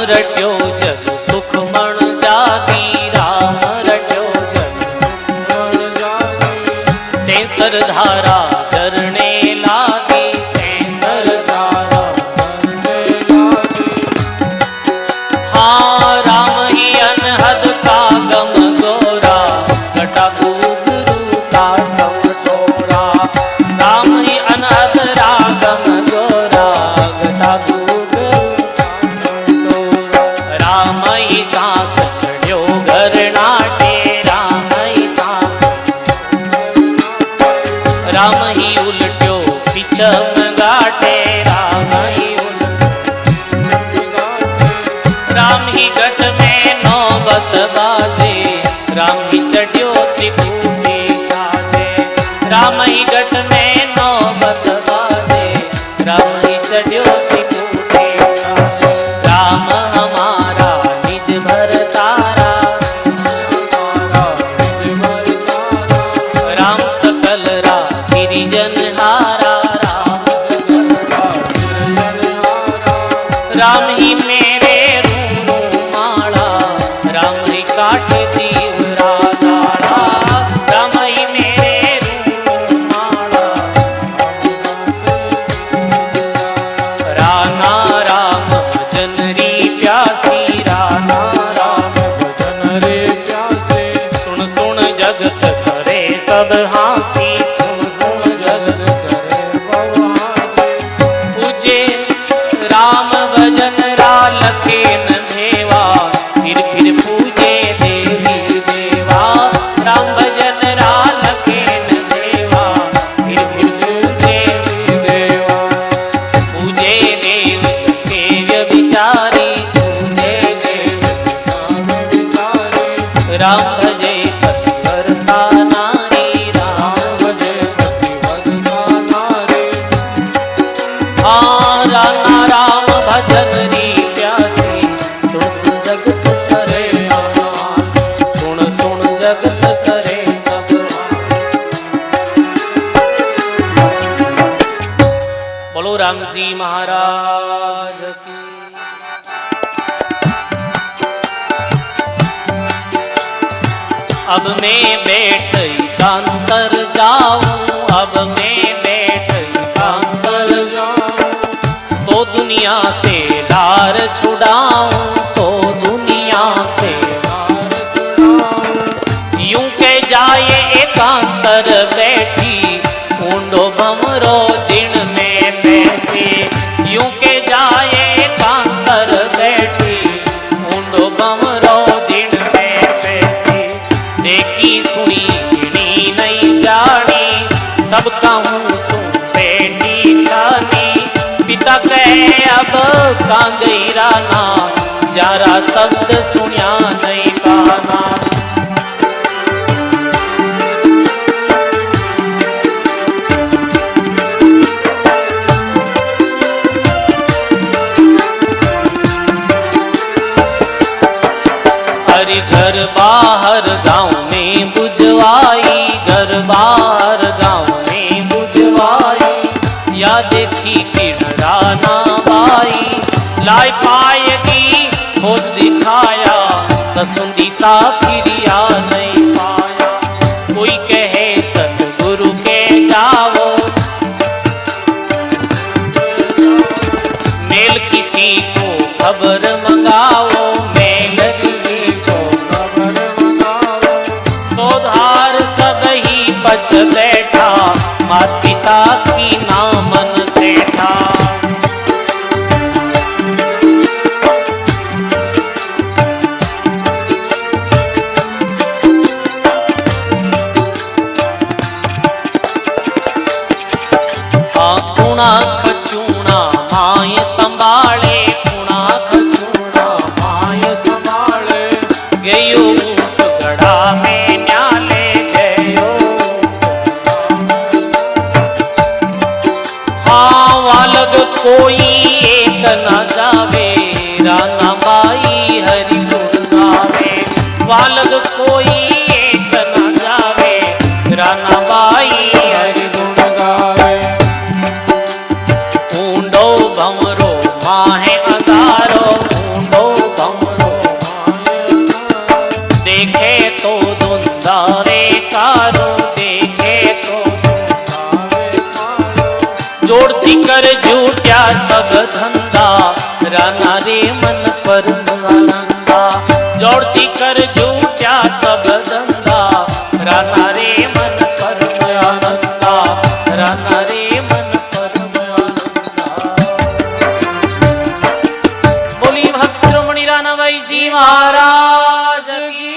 रट्यो जग सुख मण जागी, राम रट्यो जग सुख मण जागी। सेंसर धारा चरणे लागी, सेंसर धारा चरणे लागी। हाँ राम ही अनहद का गम गोरा, घटा गुरु का गम तोरा। राम ही अनहद रागम गोरा, घटा गुरु राम ही सांस चढ़्यो घर नाटे, राम ही सांस। राम ही उलट्यो पिछम गाटे, राम ही राम ही गट में नौबत बाजे, राम ही चढ़्यो त्रिपुटी चाटे। राम ही गट में नौबत बाजे, राम ही चढ़्यो त्रिपुटी चाटे। राम हमारा निज भरतारा, राम सकल राशि सिरजनहारा, राम सकल राशि सिरजनहारा। राम ही मेरे रूनु माला, राम ही काट दीवरा दाड़ा। राम ही मेरे रूनु माला, राना राम जनरी प्यासी, राना राम भजन रे प्यासे। सुन सुन जगत करे सब हासी, सुन सुन जगत करे सब हासी। पूजे राम भजन रा लखे न देवा, फिर पूजे देवी देवा। राम भजन रा लखे न देवा, फिर पूजे देवी देवा। पूजे देव जके व्यभिचारी, पूजे देव जके व्यभिचारी। राम भजे पतिव्रता नारी, राम भजे पतिव्रता नारी। हाँ राना राम भजन री प्यासी, सुन सुन जगत करे आन, सुन सुन जगत करे सब आन। बोलो राम जी महाराज की। अब मैं बैठ एकांतर जाऊं, अब मैं बैठ एकांतर जाऊं। तो दुनिया से लार छुड़ाऊं, तो दुनिया से लार छुड़ाऊं। यूं के जाए एकांतर बैठी, ऊंडो भमरो दिन में पैसे। यूं के जाए एकांतर बैठी, ऊंडो भमरो दिन में पैसे। देखी सुनी गिनी नहीं जानी, सब कहूँ सुन बेटी खानी। पिता कहे अब कांगई राना, जरा शब्द सुनिया नहीं पाना। हरि घर बाहर गांव में बुझवाई, घर बाहर गांव में बुझवाई। या देखी किरणा बाई, लाई पाएगी खोज दिखाया। कसुंदी सा फिरिया नहीं पाया। कोई कहे सतगुरु के जाओ, मेल किसी को खबर मंगाओ, मेल किसी को खबर मंगाओ। सोधार सब ही पच बैठा, मात पिता की ना मन सेठा। कुणा खचूणा माय संभाले, कुणा खचूणा माय संभाले। गयो ऊंट गड़ा में न्याले, गयो। हाँ वालग कोई एक न जावे, राना बाई हरि गुण गावे। वालग कोई एक न जावे, राना बाई हरि गुण गावे। ऊंडो भमरो माहे अगारो, ऊंडो जोड़ती कर झूठ्या सब धंधा, राना रे मन परम आनंदा। जोड़ती कर झूठ्या सब धंधा, राना रे मन परम आनंदा, राना रे मन परम आनंदा। बोली भक्त शिरोमणि रानाबाई जी महाराज की।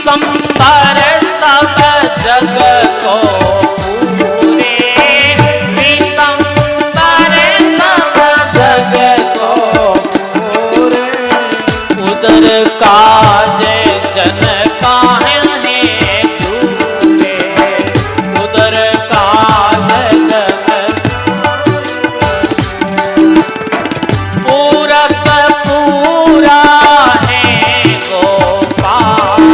संबर सब जग को पूरे, संबर सब जग को पूरे। उदर काज जन काहे दूरे, उदर काज जन पूरब पूरा है गोपाल,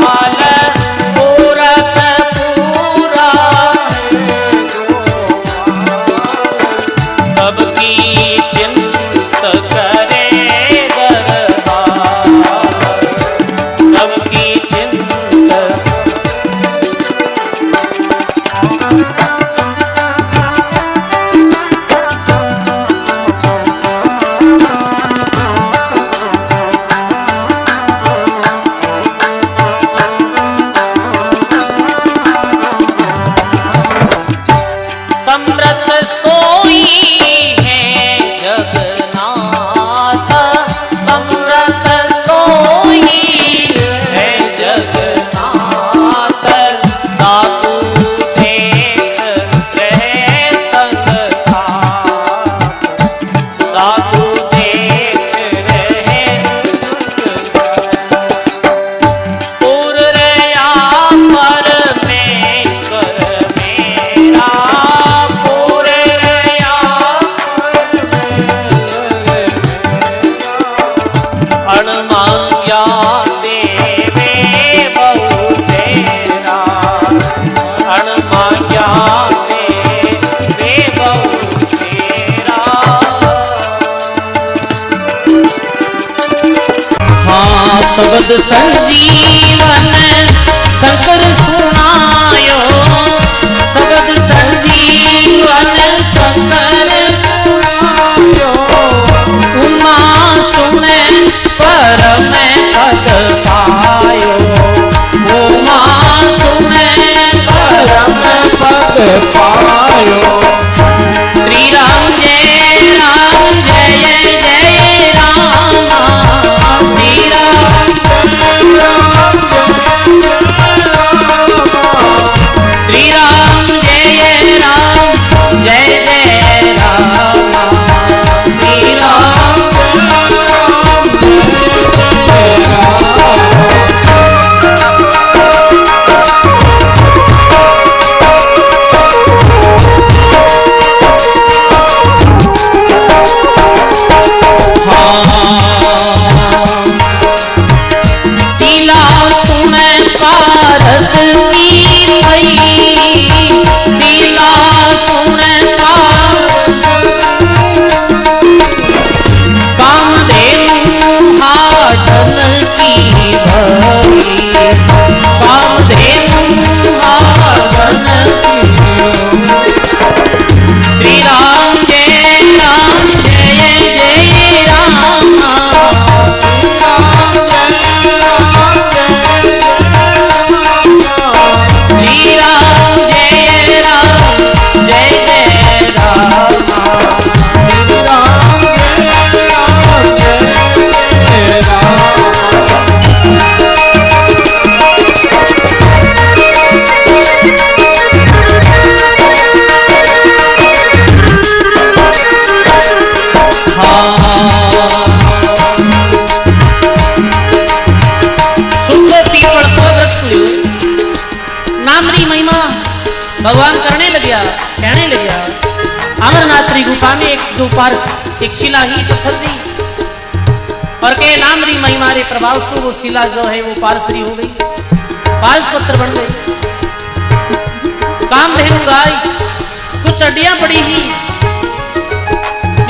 शब्द संजीवन शंकर सुनायो, शब्द संजीवन शंकर सुनायो। उमा सुने परम पद पायो, उमा सुने परम पद पायो। श्री राम जय राम जय जय राम, श्री राम श्री राम जय राम जय जय राम, श्री राम जय राम। सुनियो। नाम री महिमा भगवान करने लग्या, कहने लग्या अमरनाथ री गुफा में एक शिला ही पत्थर दी और के नाम री महिमा रे प्रभाव से वो शिला जो है वो पारसरी हो गई, पारस पत्थर बन गई। कामधेनु गाय कुछ अड्डियां पड़ी ही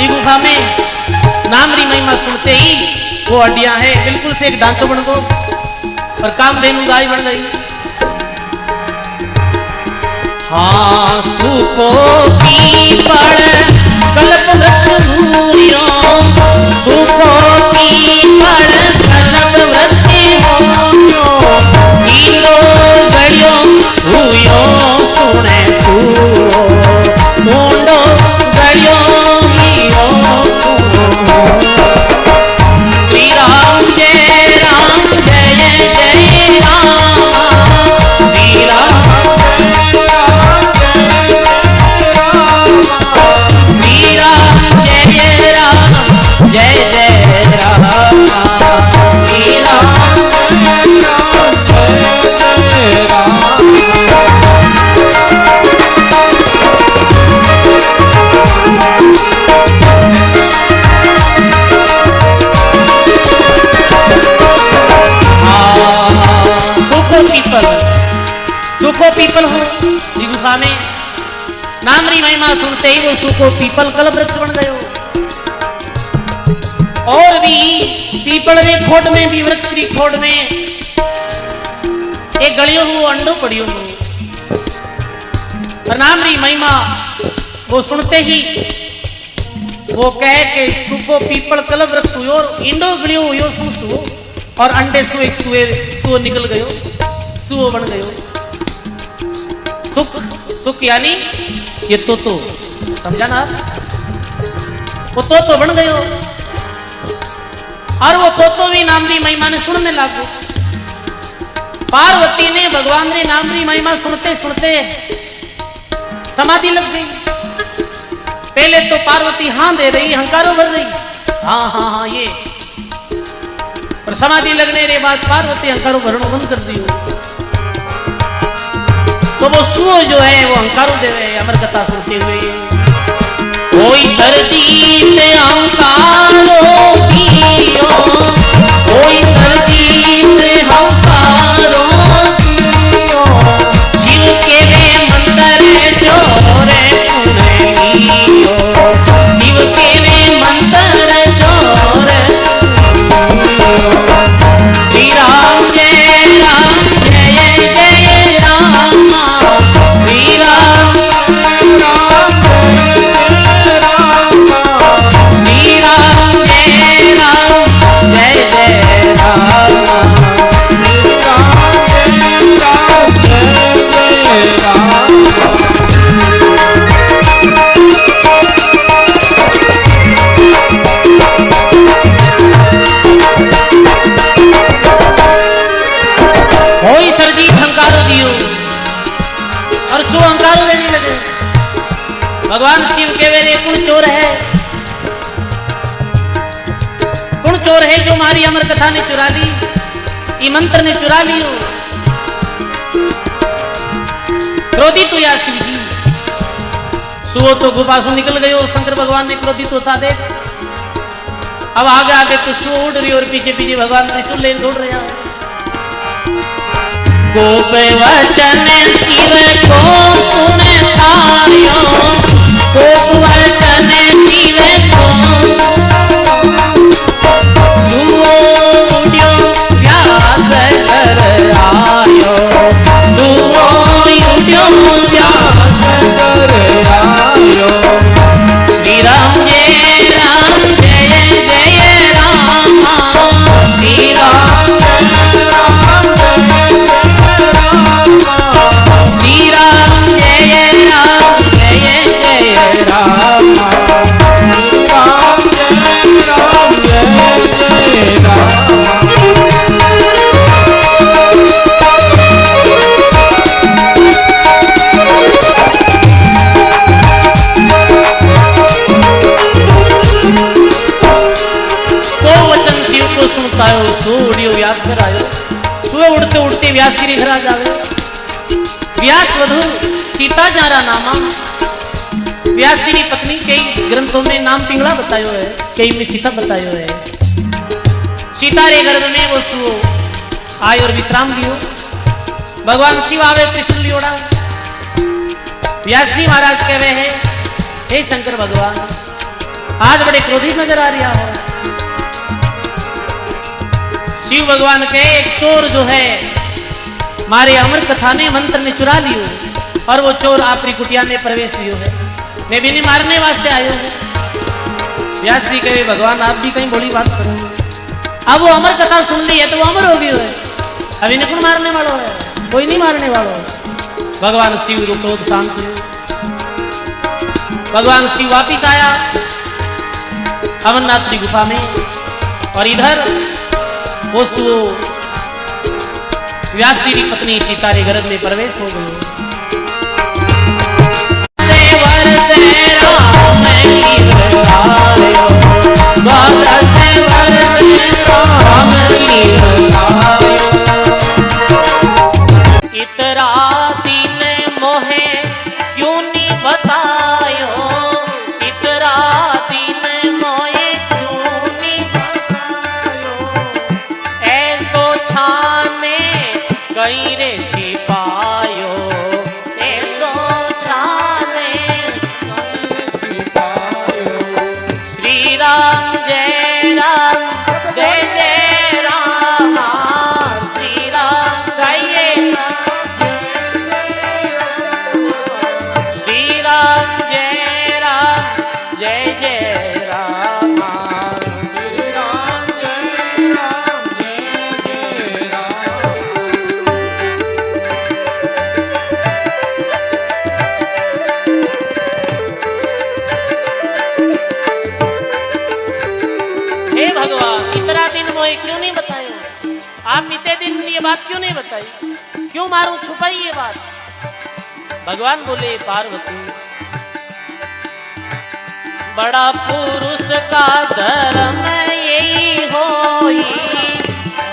गुफा में, नाम री महिमा सुनते ही वो अड्डियां है बिल्कुल से एक ढांचो बन गो और कामधेनु गाय बन गई। हाँ सुको पीपल कल्प वृक्ष सूर्यो, सुको पीपल कल्प वृक्ष सूर्यो, ईलो गड़ियो हुयो सुने सूरो, मुंडो गड़ियो हियो सुनो। श्री राम जय राम जय जय राम, श्री राम सुखो पीपल हो गुफा में, नाम री महिमा सुनते ही वो सुखो पीपल कल्प वृक्ष बन गयो। और भी पीपल रे खोट में भी वृक्ष री खोट में एक गलियो हुओ अंडो पड़ियो हो। और नाम री महिमा वो सुनते ही वो कहे के सुखो पीपल कल्प वृक्ष हुयो और इंडो गलियो हुयो सु और अंडे सु एक सुओ निकल गयो, सुओ बन गयो। सुख सुख यानी ये तो समझा ना, वो तो बन गयो और वो तो भी नाम री महिमा ने सुनने लागो। पार्वती ने भगवान रे नाम री महिमा सुनते सुनते समाधि लग गई। पहले तो पार्वती हाँ दे रही, हंकारो भर रही, हाँ हाँ हाँ ये, पर समाधि लगने के बाद पार्वती हंकारो भरनो बंद कर दियो। तो वो सुओ जो है वो हंकारो देवे अमर कथा सुनते हुए। कोई सर्दी से हंकारो कियो, कोई सर्दी से हंकारो कियो, शिव के वे मंत्र जोरे सुनियो, शिव के वे मंत्र जोरे सुनियो। श्री राम जय राम जय जय राम, श्री राम राम जय राम, श्री राम जय राम जय जय राम, श्री राम जय राम जय जय राम। कोई सर्दी हंकारो दियो और सो हंकारो देने लगे। भगवान शिव के वेरे कौन चोर है, कौन चोर है जो हमारी अमर कथा ने चुरा ली, ये मंत्र ने चुरा लियो। क्रोधित हुआ शिव जी, सुओ तो गुफा से निकल गयो, शंकर भगवान ने क्रोधित होता देख अब आगे आगे तो सुओ उड़ रही और पीछे पीछे भगवान त्रिशूल ले दौड़ रहा। गोप वचन शिव को सुने आयो, गोप वचन शिव को सुओ उड्यो व्यास कर आयो, सुओ उड्यो व्यास कर आयो। श्री राम जय राम जय जय राम, श्री राम जय राम जय श्री राम जय राम जय जय राम, श्री राम जय राम जय जय राम। जावे। व्यास वधु सीता जारा नामा। व्यास जी की पत्नी कई ग्रंथों में नाम पिंगला बतायो है, कई में सीता बतायो है। सीता रे गर्भ में वो सुओ आय और विश्राम लियो। भगवान शिव आवे त्रिशूल लियोड़ा। व्यास जी महाराज कहे है, हे शंकर भगवान आज बड़े क्रोधित नजर आ रहा हो। शिव भगवान के एक चोर जो है मारे अमर कथा ने मंत्र ने चुरा लियो और वो चोर आपकी कुटिया में प्रवेश लियो है। मैं भी नहीं मारने वास्ते आयो हूं। व्यास जी कहे भगवान आप भी कहीं बोली बात करो। अब वो अमर कथा सुन ली है तो वो अमर हो गई है। अभी नहीं कौन मारने वालों है, कोई नहीं मारने वालों है। भगवान शिव को क्रोध शांत हुए। भगवान शिव वापिस आया अमरनाथ की गुफा में और इधर वो व्यास जी की पत्नी सीता के गर्भ में प्रवेश हो गई। इतरा दिन मोहे क्यों नहीं बतायो, इतरा दिन मोहे क्यों नहीं बतायो, ऐसो छाने कहीं रे छिपायो, ऐसो छाने कहीं छिपायो। श्री राम जय राम जय जय राम, श्री राम गाइए श्री राम जय जय राम, श्री राम जय हे भगवान इतना दिन मोहे क्यों नहीं बताए, आप इतने दिन ये बात क्यों नहीं बताई, क्यों मारूं छुपाई ये बात। भगवान बोले पार्वती बड़ा पुरुष का धर्म यही होई,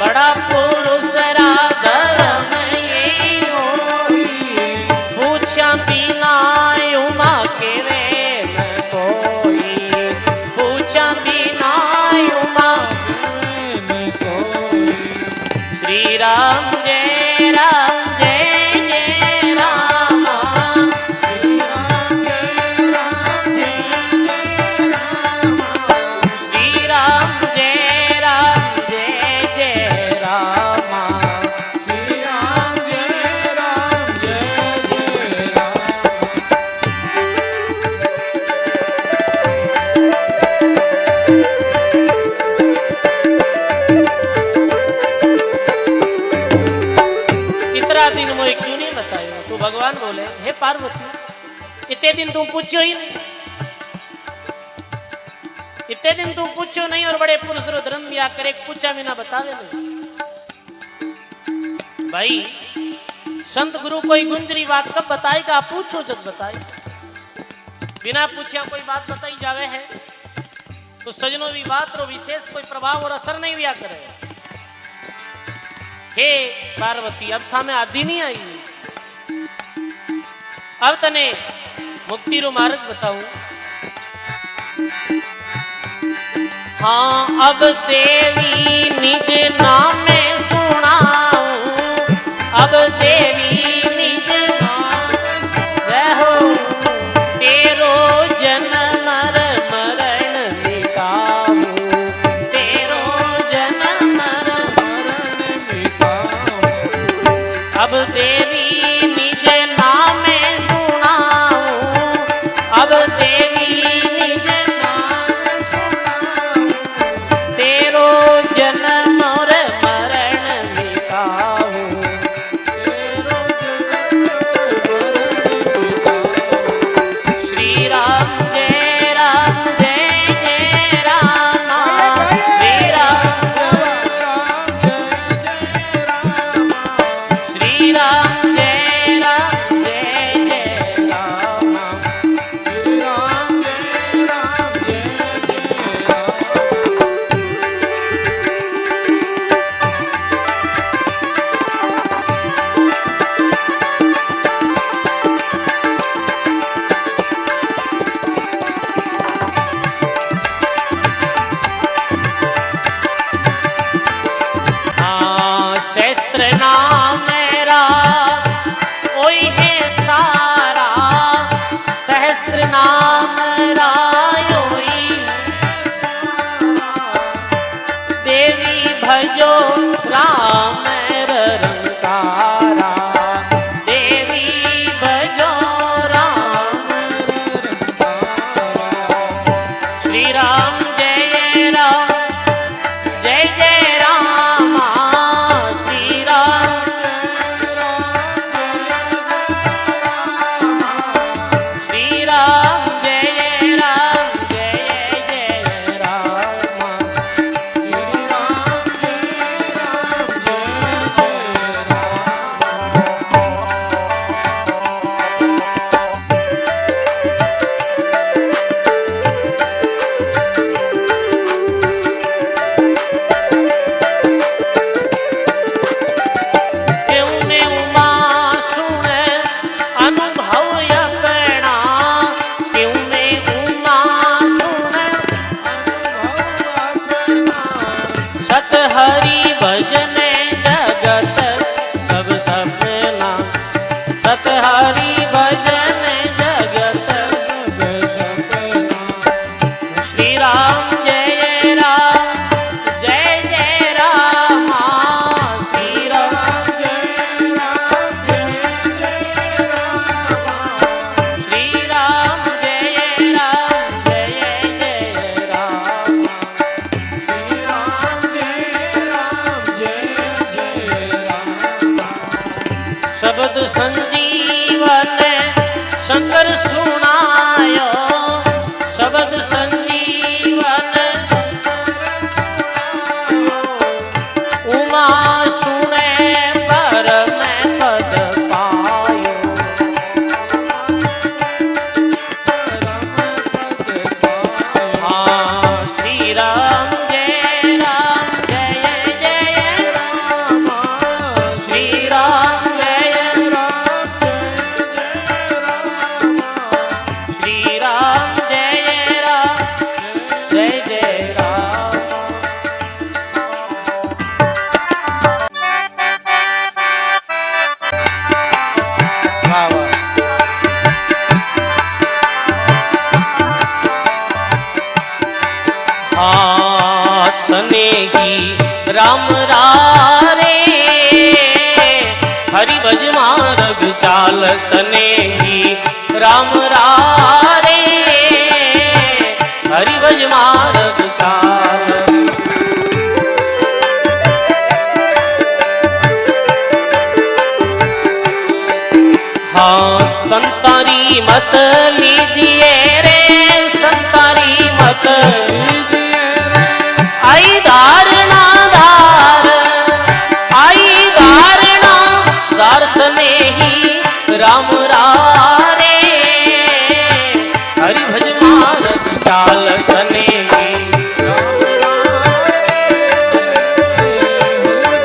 बड़ा पुरुष रा धर्म यही होई, पूछा बिना उमा के वे न कोई, पूछा बिना उमा के न कोई। श्री राम जय जय राम, श्री राम जय राम, श्री राम जय जय राम, श्री राम जय राम। इतना दिन मोहे क्यों नहीं बतायो, तो भगवान बोले हे पार्वती इतने दिन तुम पूछो ही नहीं, इतने दिन तुम पूछो नहीं और बड़े पुरुष रो धर्म भी आकर एक पूछा बिना बतावे नहीं। भाई संत गुरु कोई गुंजरी बात कब बताएगा, पूछो जब बताए। बिना पूछा कोई बात बताई जावे है तो सजनों भी बात रो विशेष कोई प्रभाव और असर नहीं भी करे। हे पार्वती अब था मैं आदि नहीं आई, अब तने मुक्ति रो मार्ग बताऊं। हाँ अब देवी निज नाम में सुनाऊं, अब देवी निज नाम जय हो, तेरो जन्म मरण मिटाऊं, तेरो जन्म मरण मिटाऊं। अब देवी निज नाम में सुनाऊं, अब देवी निज नाम सुनाऊं, तेरो जन्म और मरण मिटाऊं, तेरो जन्म मरण। श्री राम जय जय राम, श्री राम श्री राम जय जय राम, श्री राम जय राम। शब्द संजीवन शंकर सुनायो, शब्द संजीवन उमा सुने पर मैं पद पायो। हाँ श्री राम जय जय जय राम, श्री राम जय श्री राम जय जय राम। वाह वाह। हाँ स्नेही राम रारे, हरि भज मार्ग चाल स्नेही राम रारे, हरि भज मार्ग चाल। हाँ संतारी मत लीजिए रे, संतारी मत लीजिए रे, आई धारणा धार, आई धारणा धार स्नेही राम रारे, हरि भज मार्ग चाल स्नेही राम रारे, हरि भज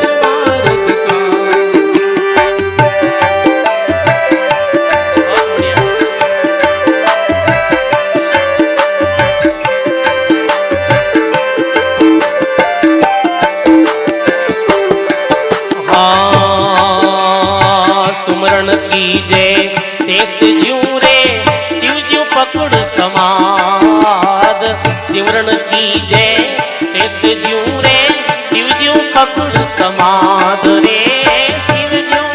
सुमरण कीजे शेष ज्यों रे, शिव ज्यों पकड़ समाद, सिमरण कीजे शेष ज्यों रे, शिव ज्यों पकड़ समाद रे, शिव ज्यों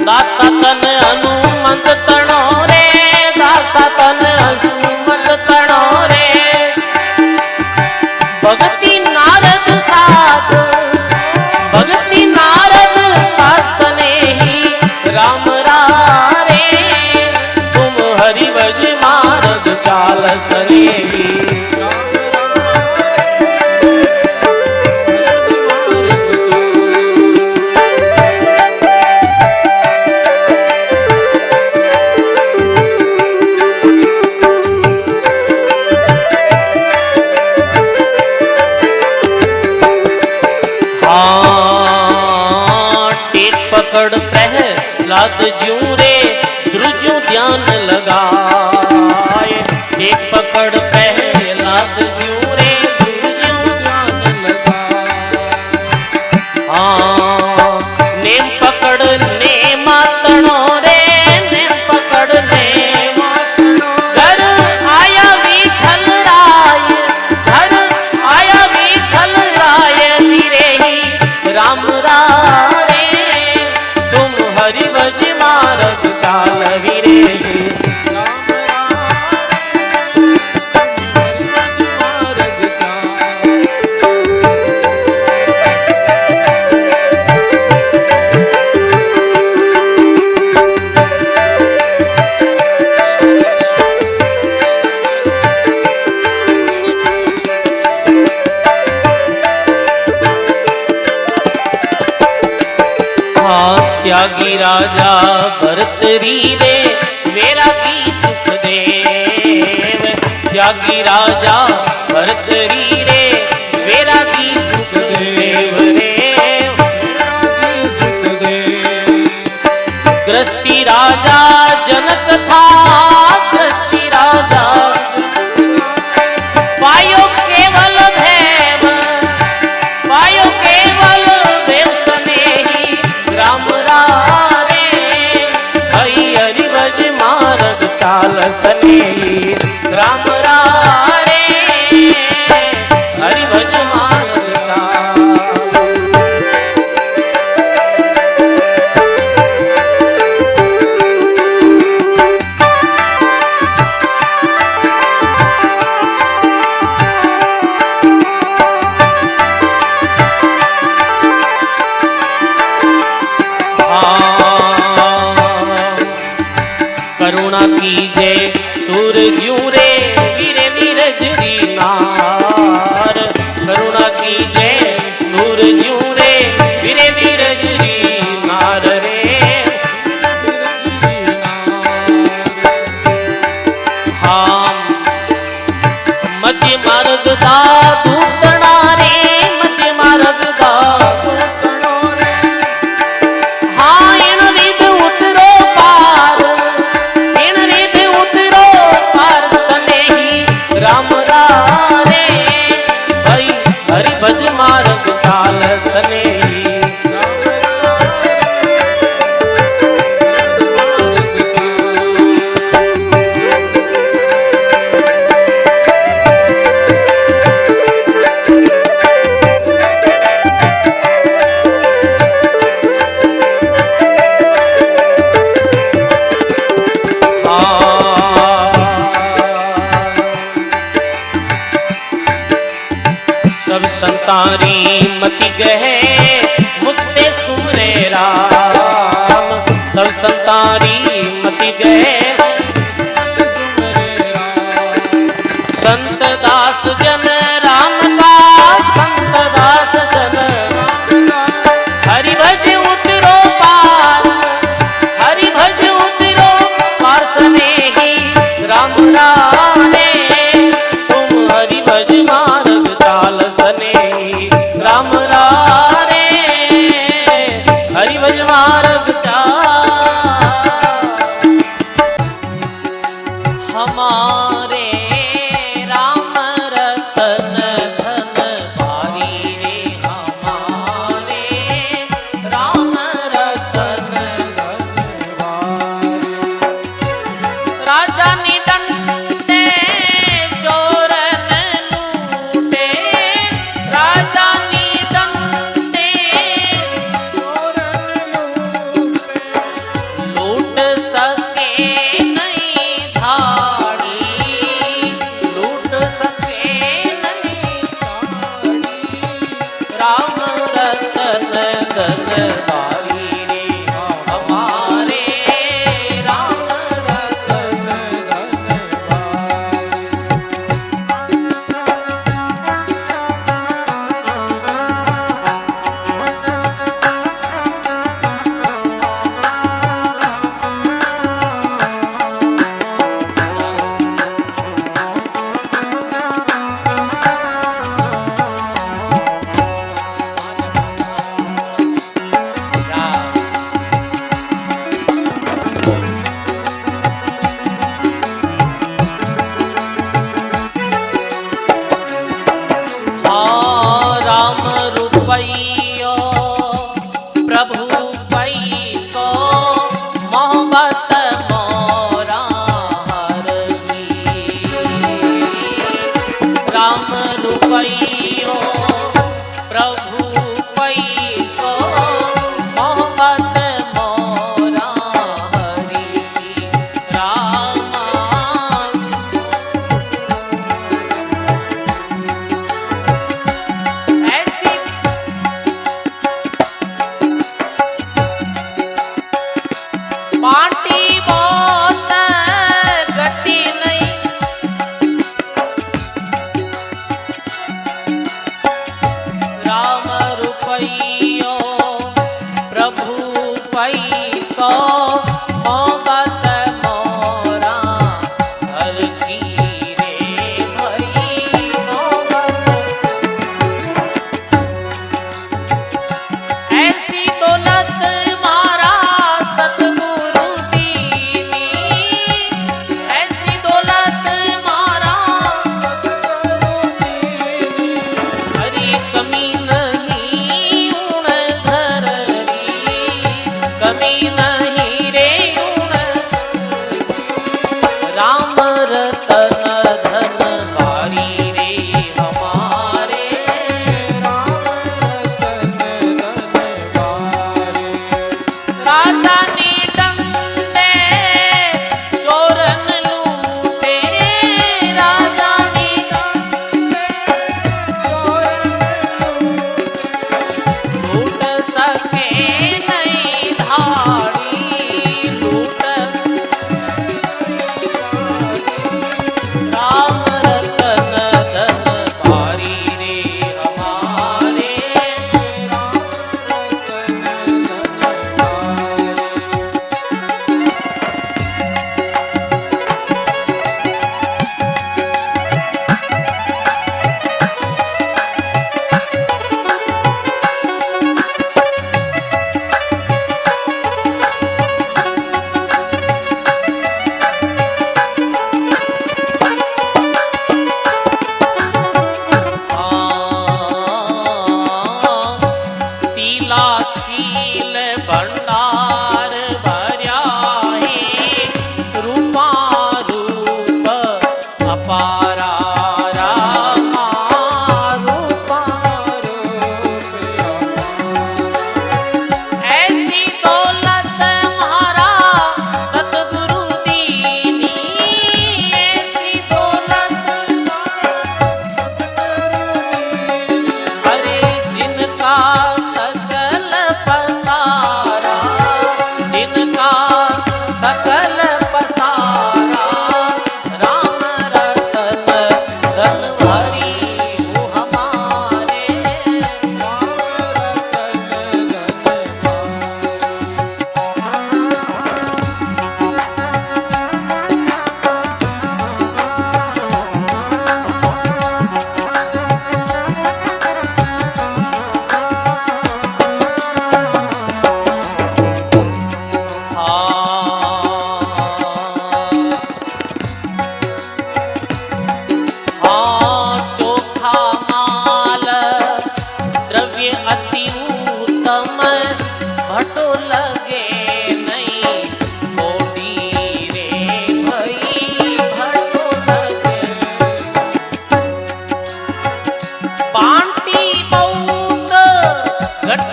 दासा तन हनुमंत तणो रे, दासा तन हनुमंत तणो रे, भगति नारद साथ, भगति नारद साथ स्नेही राम रारे, तुम हरि भज मार्ग चाल स्नेही राम पकड़ प्रहलाद ज्यों रे, ध्रुज्यों ध्यान लगाए, एक पकड़ प्रहलाद ज्यों रे, ध्रुज्यों ध्यान लगाए। हाँ नेम पकड़ नेमा तणो रे, नेम पकड़ नेमा तणो, घर आया विठल राय, घर आया विठल राय, वीरे ही राम रारे, हरि भज मार्ग चाल वीरे राम रारे, हरि भज मार्ग चाल। त्यागी राजा भरत रीरे, वैरागी सुखदेव, त्यागी राजा भरत रीरे, वैरागी सुखदेव रे, वैरागी सुखदेव। गृहस्थी राजा जनक था, गृहस्थी राजा पायो केवल देव, पायो केवल देव स्नेही राम रारे, हरि भज मार्ग चाल स्नेही राम रारे, करुणा कीजे सूरज्यों रे वीरे वीरजरी नार, करुणा कीजे सूरज्यों रे वीरे वीरजरी नार रे। हाँ मध्य मार्ग दा दूतना रे, मध्य मार्ग दा दूतना रे। हाँ इन रिद उतरो पार, इन रिद उतरो पार सनेही राम रे भाई हरि भज मार्ग चाल सनेही। सब संतारी मति गहे मुझसे सुमरे राम, सब संतारी मति गहे संत दास जन राम का, संत दास जन हरि भज उतरो पार, हरि भज उतरो पार सनेही राम रे तुम हरि भज मार्ग चाल सनेही राम रे हरि भज मार्ग चाल। हमारे राम रतन धन भारी रे, हमारे राम रतन धन भारी। राजा निडंडे चोरन लूटे, राजा निडंडे चोरन लूटे, लूट सके नहीं धाड़ी, लूट सके नहीं धाड़ी। राम रतन धन भारी रे, हमारे राम रतन धन राम रूपैयो प्रभु पैसो मोहब्बत मोरा हरवी। राम रूपैयो प्रभु पैसो मोहब्बत मोरा हरि रामा। ऐसी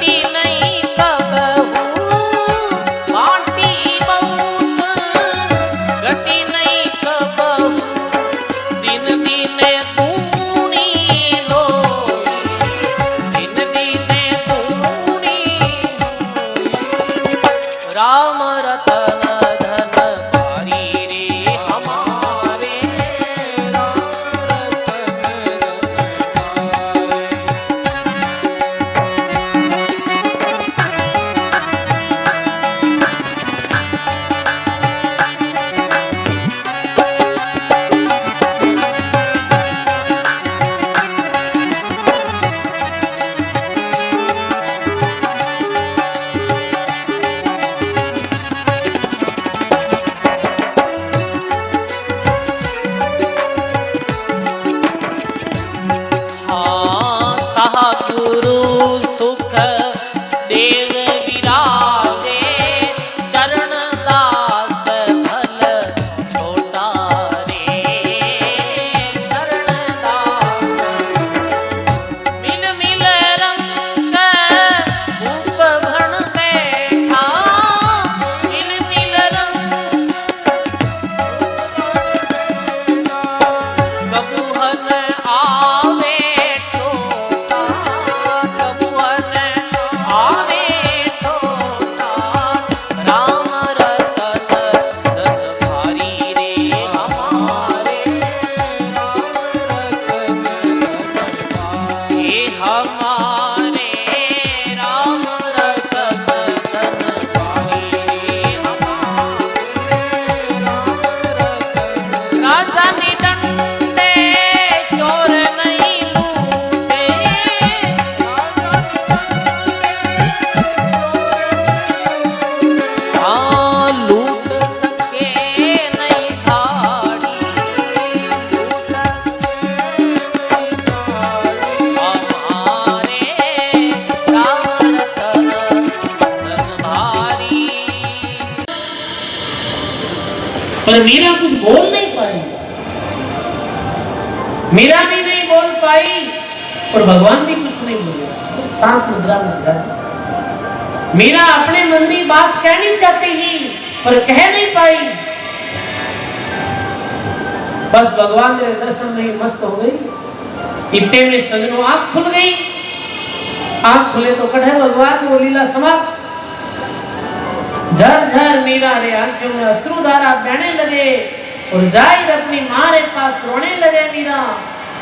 घटी नहीं कबहू माटी बहुत घटी नहीं कबहू दिन दिन दूनी लोई दिन दिन दूनी राम रतन धन भारी रे हमारे राम गुरु सुख देव विराजे चरण दास भल छोटा रे चरण दास मिल मिल रंग भूप भण बैठा मिल मिल रंग कबूहन आवे पर मीरा कुछ बोल नहीं पाई, मीरा भी नहीं बोल पाई और भगवान भी कुछ नहीं बोले, शांत मुद्रा में बैठी। मीरा अपने मन की बात कहनी चाहती ही पर कह नहीं पाई। बस भगवान के दर्शन में ही मस्त हो गई। इतने में सजनों आंख खुल गई। आंख खुले तो कढ़े भगवान वो लीला समाप्त। झर झर मीरा रे आंखों में अश्रुधारा बहने लगे और जाहिर अपनी माँ रे पास रोने लगे मीरा।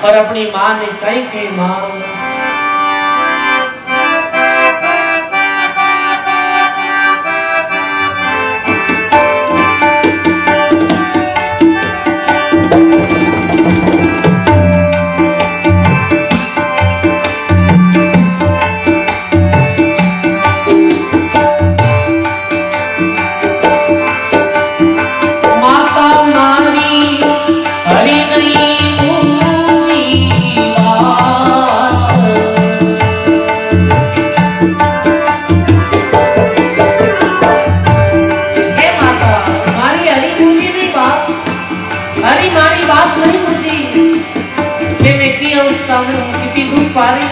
और अपनी माँ ने कही कि माँ पारी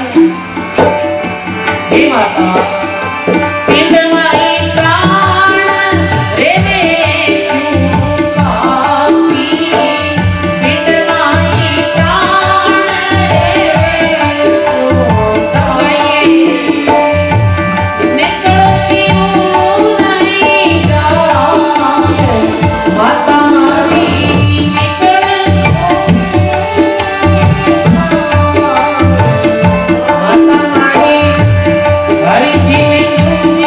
हे माता हरि जी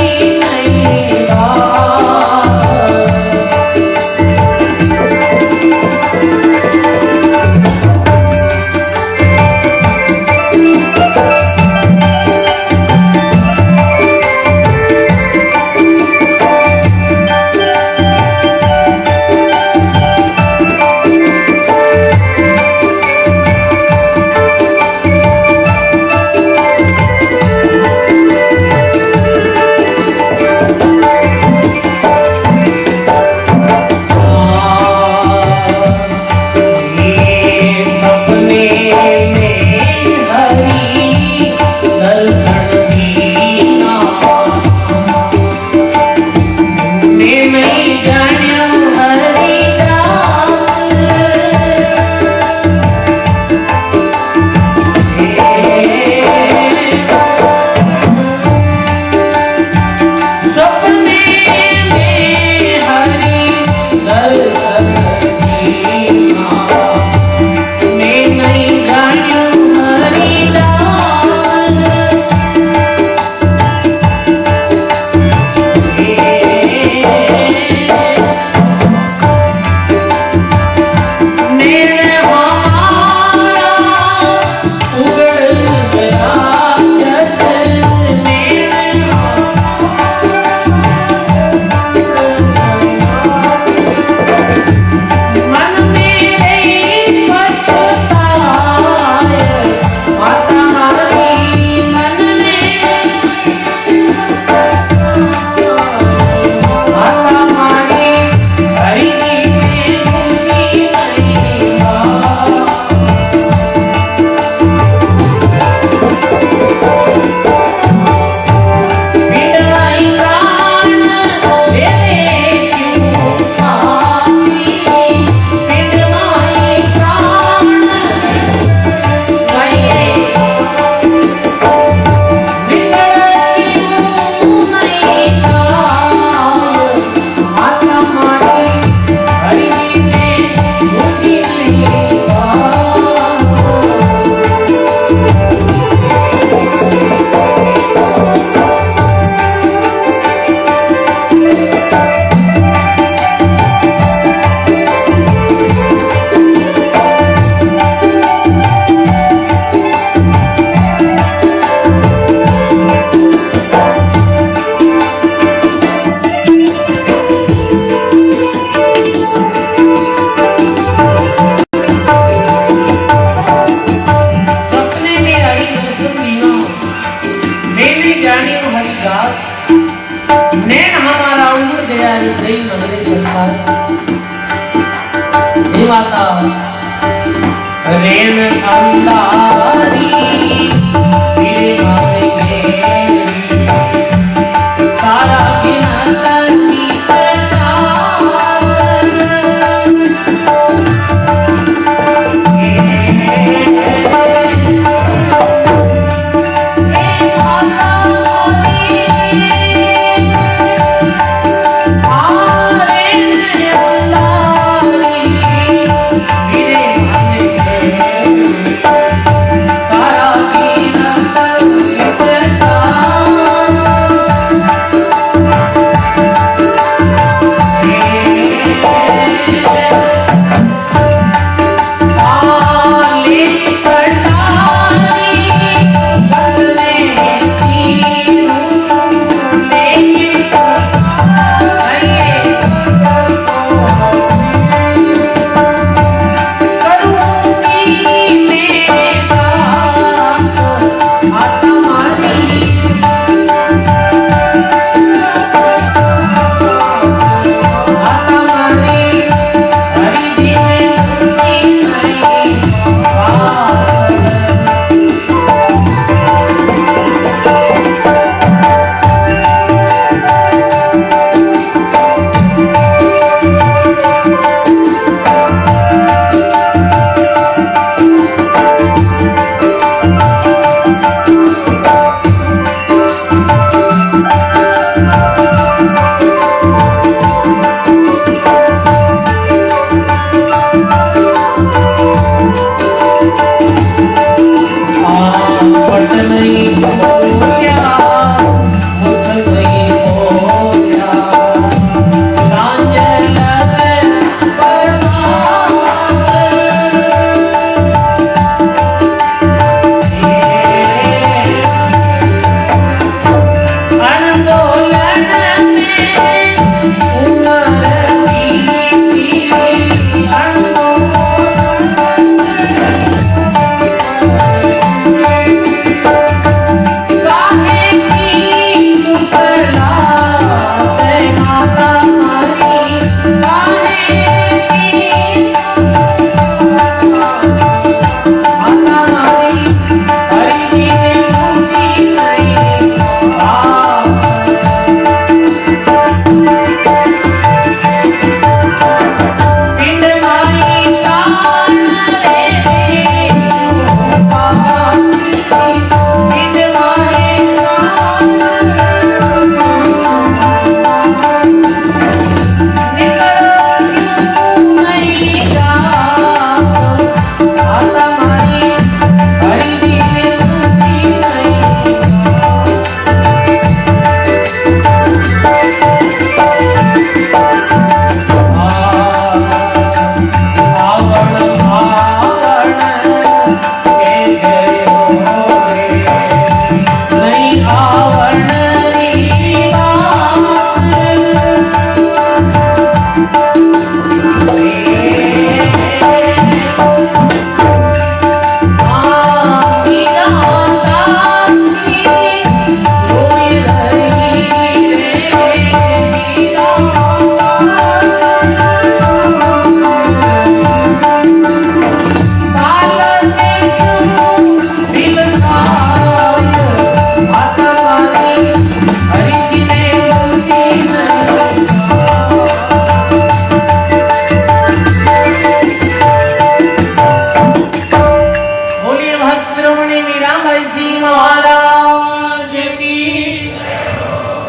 रानी हरिदास नैन हमारा उड़ गया गई मगरे संसार हे माता रेन अंधारी मेरे भाई सारा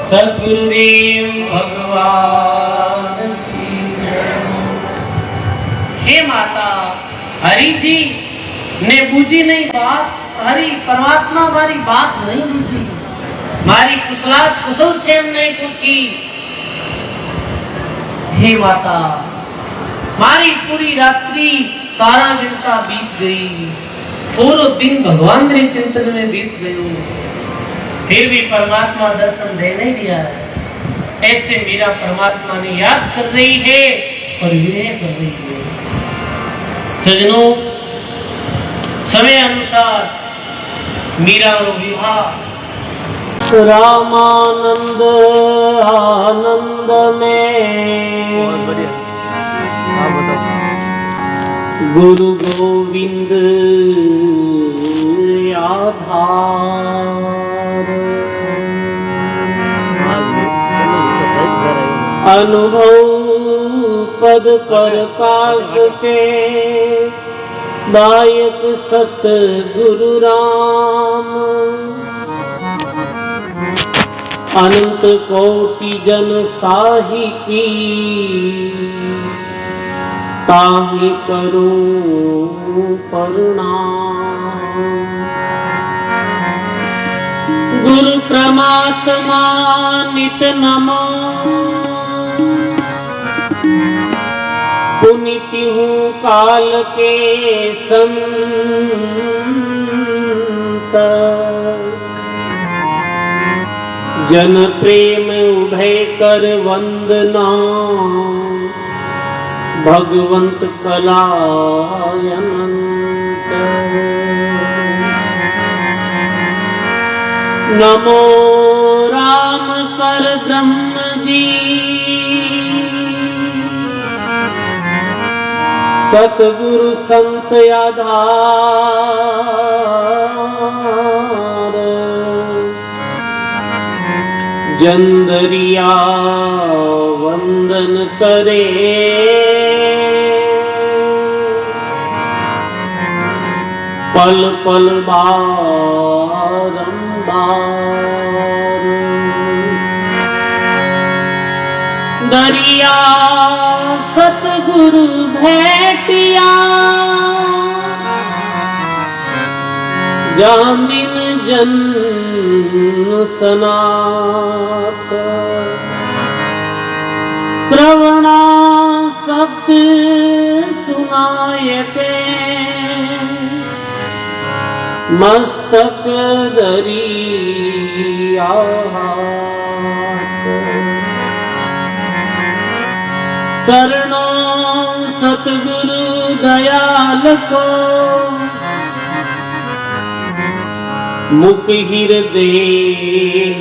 सद्गुरुदेव भगवान की हे माता हरि जी ने बूझी नहीं बात, हरि परमात्मा हमारी बात नहीं बुझी, हमारी कुशलात कुशल से हम नहीं पूछी। हे माता हमारी पूरी रात्रि तारा गिनता बीत गई, पूरा दिन भगवान के चिंतन में बीत गयो, फिर भी परमात्मा दर्शन दे नहीं दिया। ऐसे मीरा परमात्मा ने याद कर रही है और विनय कर रही है। सजनों समय अनुसार मीरा और विवाह रामानंद आनंद में गुरु गोविंद आधार। अनुभव पद प्रकाश के दायक सत गुरु राम। अनंत कोटि जन साही की ताहि करूं प्रणाम। गुरु परमात्मा नित नमो पुनित हूँ काल के संत। जन प्रेम उभय कर वंदना भगवंत कलायनंत। नमो राम पर ब्रह्म जी सतगुरु संत आधार। जंदरिया वंदन करे पल पल बारंबार। दरिया सतगुरु भेटिया जामिन जन सनात। श्रवणा शब्द सुनायते मस्तक दरिया। शरणो सतगुरु दयाल को मुख हृदय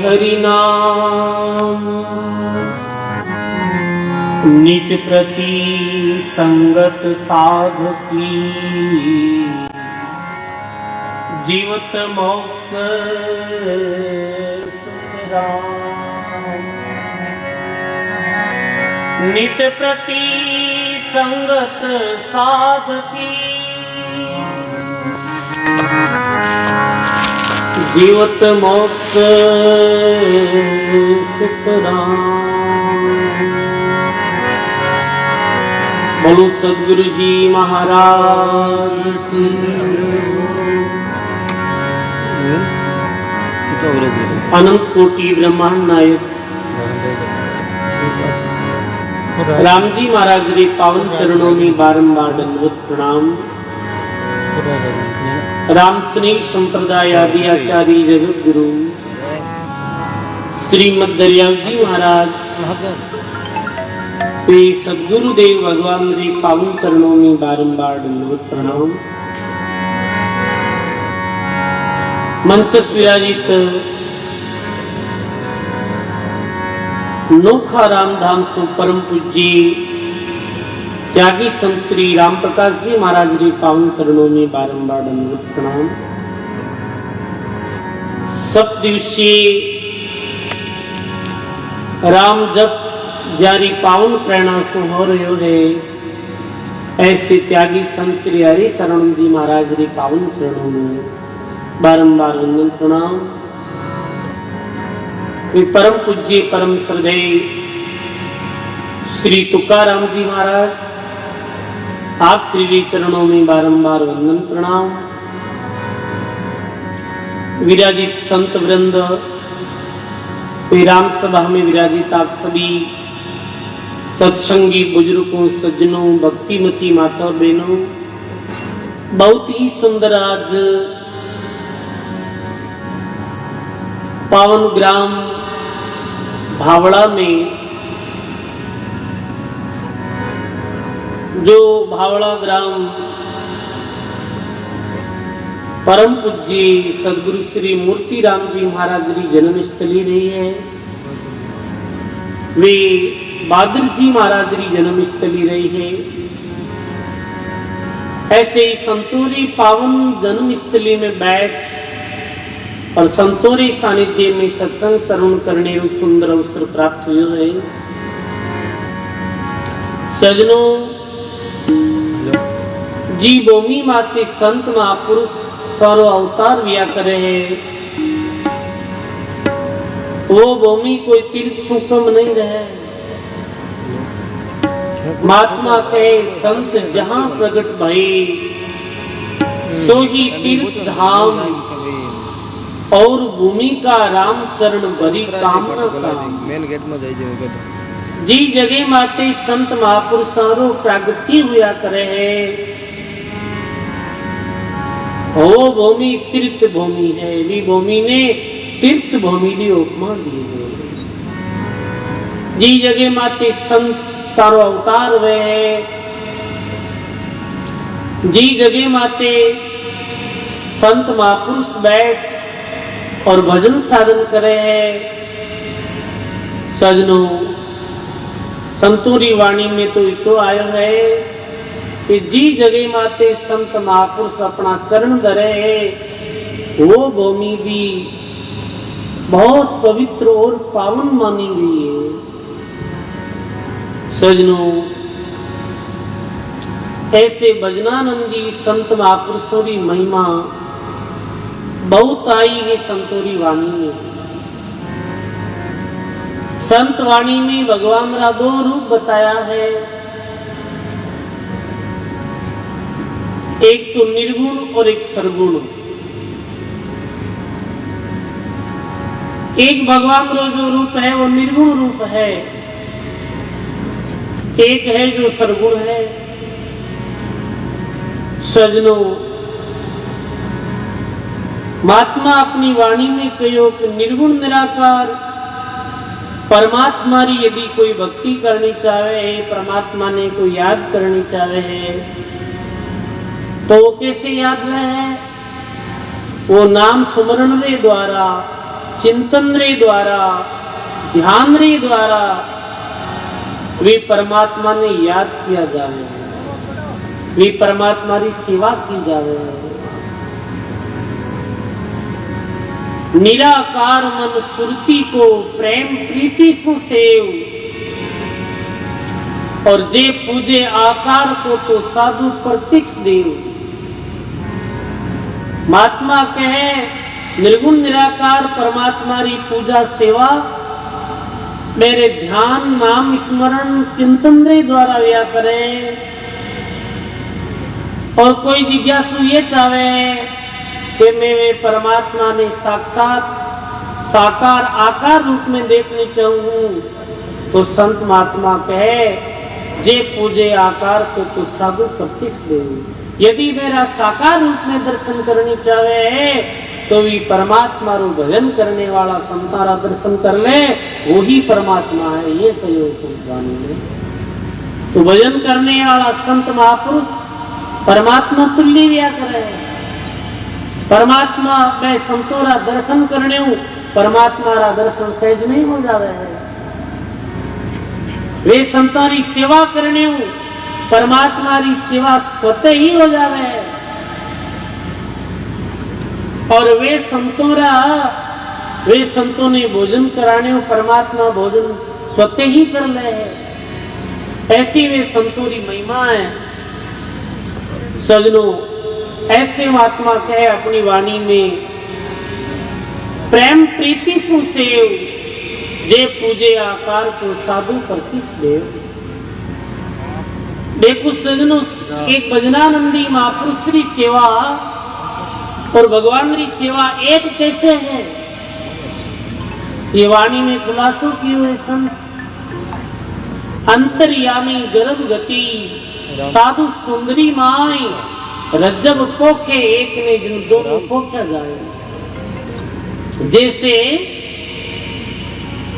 हरि नाम। नित प्रति संगत साध की जीवत मोक्ष सुखराम। नित प्रति संगत साध की जीवत मोक्ष सुखराम। बोलो सद्गुरु जी महाराज की। अनंत कोटि ब्रह्मांड नायक राम जी महाराज रे पावन चरणों में बारंबार दंडवत प्रणाम। राम स्नेह संप्रदाय आदि आचार्य जगत गुरु श्रीमद दरियाव जी महाराज वे सद्गुरुदेव भगवान रे पावन चरणों में बारंबार दंडवत प्रणाम। मंच विराजित नोखा रामधाम सु परम पूज्य त्यागी संत श्री राम प्रकाश जी महाराज जी पावन चरणों में बारंबार दंडवत प्रणाम। सब दिवसीय राम जप जारी पावन प्रेरणा से हो रहे है। ऐसे त्यागी संत श्री हरि शरण जी महाराज जी पावन चरणों में बारंबार वंदन प्रणाम। परम पूज्य परम श्रद्धेय श्री तुकाराम जी महाराज आप श्री चरणों में बारंबार वंदन प्रणाम। विराजित संत वृंद राम सभा में विराजित आप सभी सत्संगी बुजुर्गों सज्जनों भक्तिमती माता बहनों, बहुत ही सुंदर आज पावन ग्राम भावड़ा में जो भावड़ा ग्राम परम पूज्य सदगुरु श्री मूर्ति राम जी महाराज जी जन्म स्थली रही है। वे बहादुर जी महाराज जी जन्म स्थली रही है। ऐसे ही संतोरी पावन जन्म स्थली में बैठ और संतोरी सानिध्य में सत्संग श्रवण करने को सुंदर अवसर प्राप्त हुए है। सजनों, जी भूमि माते संत महापुरुष सर्व अवतार व्या करे है। वो भूमि कोई तीर्थ सुकम नहीं रहे। महात्मा कहे संत जहां प्रकट भई सो ही तीर्थ धाम, और भूमि का राम चरण भरी कामना का। मेन गेट में जाइए जी जगह माते संत महापुरुषों प्रागट्य हुआ करे है। वो भूमि तीर्थ भूमि है। वी भूमि ने तीर्थ भूमि की उपमा दी है। जी जगह माते संत तारो अवतार हुए है। जी जगह माते संत महापुरुष बैठ और भजन साधन करे है। सजनों, संतोरी वाणी में तो इतो आयो है कि जी जगह माते संत महापुरुष अपना चरण धरे है। वो भूमि भी बहुत पवित्र और पावन मानी गई है। सजनों, ऐसे भजनानंदी संत महापुरुषों की महिमा बहुत आई है संतोरी वाणी में। संत वाणी में भगवान का दो रूप बताया है। एक तो निर्गुण और एक सरगुण। एक भगवान का जो रूप है वो निर्गुण रूप है, एक है जो सरगुण है। सजनों, महात्मा अपनी वाणी में कहो कि निर्गुण निराकार परमात्मा री यदि कोई भक्ति करनी चाहे है, परमात्मा ने कोई याद करनी चाहे है, तो वो कैसे याद है? वो नाम सुमरण रे द्वारा, चिंतन रे द्वारा, ध्यान रे द्वारा वे परमात्मा ने याद किया जावे, वे परमात्मा की सेवा की जावे। निराकार मन सुरती को प्रेम प्रीति सु सेव, और जे पूजे आकार को तो साधु प्रत्यक्ष देव। महात्मा कहे निर्गुण निराकार परमात्मा री पूजा सेवा मेरे ध्यान नाम स्मरण चिंतन रे द्वारा व्या करे। और कोई जिज्ञासु ये चाहे कि मैं वे परमात्मा ने साक्षात साकार आकार रूप में देखने चाहूं, तो संत महात्मा कहे जे पूजे आकार को तो साधु प्रत्यक्ष दे। यदि मेरा साकार रूप में दर्शन करनी चाहे तो भी परमात्मा रो भजन करने वाला संतारा दर्शन कर ले, वो ही परमात्मा है। ये कहो संत वाणी में। तो भजन करने वाला संत महापुरुष परमात्मा तुल्य व्या करे। परमात्मा में संतोरा दर्शन करने हूं, परमात्मा रा दर्शन सहज नहीं हो जावे है। वे संतों की सेवा करने हूं, परमात्मा की सेवा स्वतः ही हो जावे है। और वे संतों ने भोजन कराने हो, परमात्मा भोजन स्वतः ही कर ले है। ऐसी वे संतों की महिमा है। सजनों, ऐसे महात्मा कहे अपनी वाणी में प्रेम प्रीति सु सेव, जे पूजे आकार को साधु प्रत्यक्ष देव। देखो सजनों, एक भजनानंदी महापुरुष की सेवा और भगवान की सेवा एक कैसे है, ये वाणी में खुलासो किए हुए संत। अंतर्यामी गर्भ गति साधु सुंदरी माई, रज्जब पोखे एक ने जिन दोनों पोख्या जाए। जैसे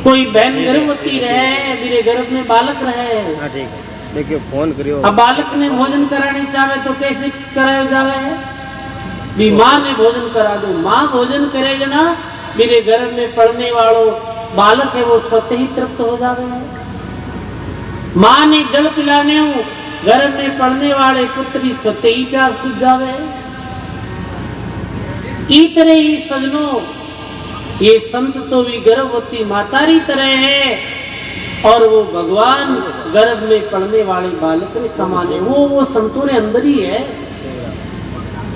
कोई बहन गर्भवती रहे, मेरे गर्भ में बालक रहे, देखिए फोन करियो। अब बालक ने भोजन कराने चाहे तो कैसे कराया जावे है? भी माँ ने भोजन करा दो। माँ भोजन करेगा ना, मेरे गर्भ में पड़ने वालों बालक है वो स्वतः ही तृप्त हो जावे। माँ ने जल पिलाने हूँ, गर्भ में पड़ने वाले पुत्री स्वतः ही प्यास बुझ जावे। इतने ही सजनों, ये संत तो भी गर्भवती मातारी तरह है और वो भगवान गर्भ में पड़ने वाले बालक के समान है। वो संतों ने अंदर ही है,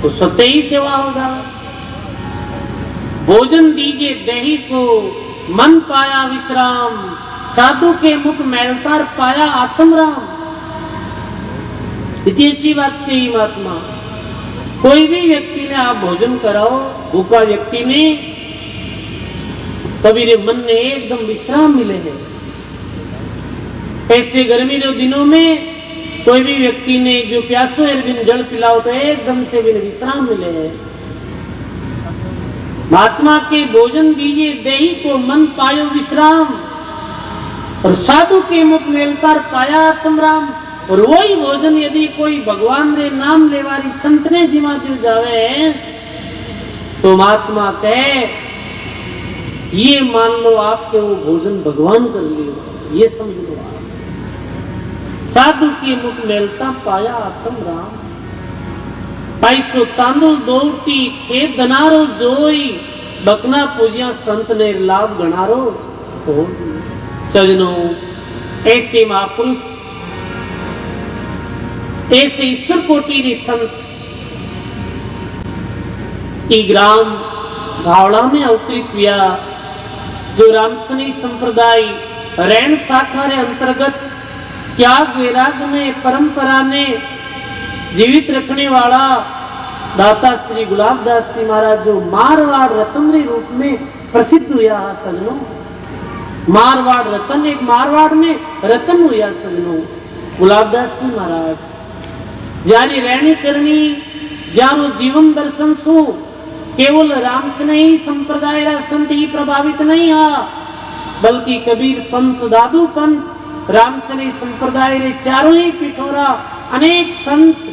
तो स्वतः ही सेवा हो जाए। भोजन दीजिए देही को, मन पाया विश्राम, साधु के मुख मैलतार पाया आत्मराम। इतनी अच्छी बात कही महात्मा। कोई भी व्यक्ति ने आप भोजन कराओ, भूखा व्यक्ति ने, तो मेरे मन ने एकदम विश्राम मिले है। ऐसे गर्मी के दिनों में कोई भी व्यक्ति ने जो प्यासो है बिन जल पिलाओ तो एकदम से बिन विश्राम मिले है। महात्मा के भोजन दीजिए देही को, मन पायो विश्राम, और साधु के मुख मेलतार पाया आत्मराम। और वही भोजन यदि कोई भगवान रे नाम लेवारी संत ने जिमा दियो जावे तो महात्मा कहे ये मान लो आपके वो भोजन भगवान कर लियो, ये समझ लो आप। साधु की मुख मेलता पाया आत्मराम। 250 तांदुल दोटी खेत दनारो जोई, बकना पूजिया संत ने लाभ गणारो। सजनों, ऐसे महापुरुष, ऐसे ईश्वर कोटि रे संत की ग्राम घावड़ा में अवतरित हुआ, जो रामसनी संप्रदाय रैन शाखा रे अंतर्गत त्याग वैराग में परंपरा ने जीवित रखने वाला दाता श्री गुलाबदास जी महाराज, जो मारवाड़ रतन के रूप में प्रसिद्ध हुआ है सजनों। मारवाड़ रतन, एक मारवाड़ में रतन हुआ सजनों गुलाबदास जी महाराज। जारी रहनी करनी, जानो जीवन दर्शन सु केवल राम से नहीं संप्रदाय रा संत ही प्रभावित नहीं है, बल्कि कबीर पंथ, दादू पंथ, रामसनी संप्रदाय रे चारों ही पिठोरा अनेक संत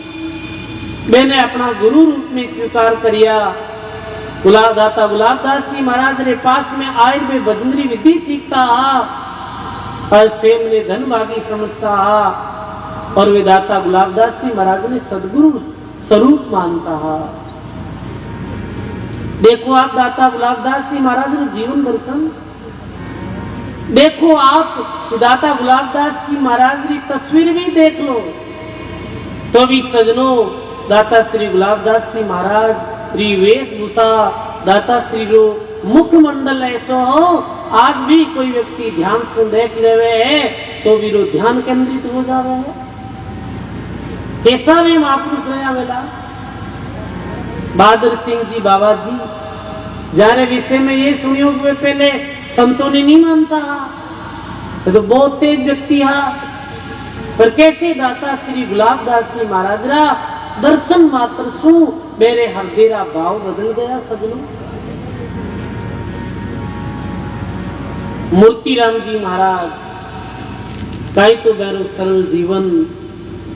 मैंने अपना गुरु रूप में स्वीकार करिया। दाता गुलाबदास जी महाराज रे पास में आए वे भजनरी विधि सीखता और सेम ने धन भागी समझता और वे दाता गुलाबदास जी महाराज ने सदगुरु स्वरूप मानता। देखो आप दाता गुलाबदास जी महाराज ने जीवन दर्शन, देखो आप दाता गुलाबदास जी महाराज की तस्वीर भी देख लो तो भी सजनों, दाता श्री गुलाबदास जी महाराज री वेशभूषा, दाता श्री रो मुखमंडल ऐसो हो, आज भी कोई व्यक्ति ध्यान से देख लेवे है तो भी रो ध्यान केंद्रित हो जावे है। कैसा वे महापुरुष रहा वेला बहादुर सिंह जी बाबा जी, जारे विषय में ये सुनियो वे पहले संतों ने नहीं मानता, तो बहुत तेज व्यक्ति है, पर कैसे दाता श्री गुलाबदास जी महाराज रा दर्शन मात्र सु मेरे हृदय रा भाव बदल गया सजनों। मूर्तिराम जी महाराज काई तो बैरो सरल जीवन,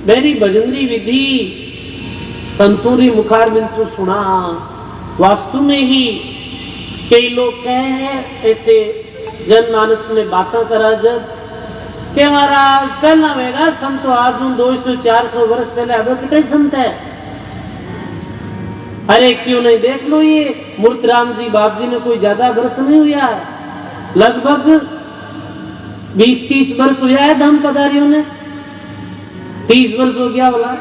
मेरी भजनरी विधि संतूरी मुखार बिंसु सुना। वास्तु में ही कई लोग कहे ऐसे जनमानस में बातें करा जब के महाराज पहला वेगा संत आज 200-400 वर्ष पहले अब कितने संत है। अरे क्यों नहीं देख लो, ये मूर्तिराम जी बाप जी ने कोई ज्यादा वर्ष नहीं हुआ है, लगभग 20-30 वर्ष हुआ है धम पधारियों ने। 30 वर्ष हो गया बोला,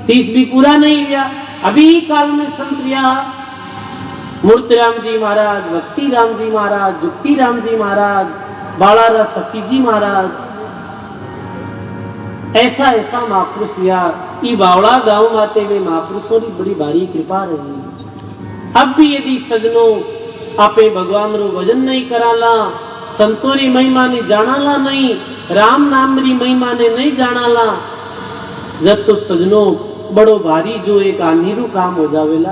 30 भी पूरा नहीं हुआ, अभी काल में संत हुआ। मूर्तिराम जी महाराज, भक्ति राम जी महाराज, जुक्ति राम जी महाराज, बालारा सती जी महाराज, ऐसा ऐसा महापुरुष हुआ। ई बावड़ा गांव माते में महापुरुषों की बड़ी भारी कृपा रही। अब भी यदि सजनों आपे भगवान रो भजन नहीं कराला, संतों री महिमा ने जानाला नहीं, राम नाम री महिमा ने नहीं जानाला, जब तो सजनों बड़ो भारी जो एक अनिरू काम हो जावेला।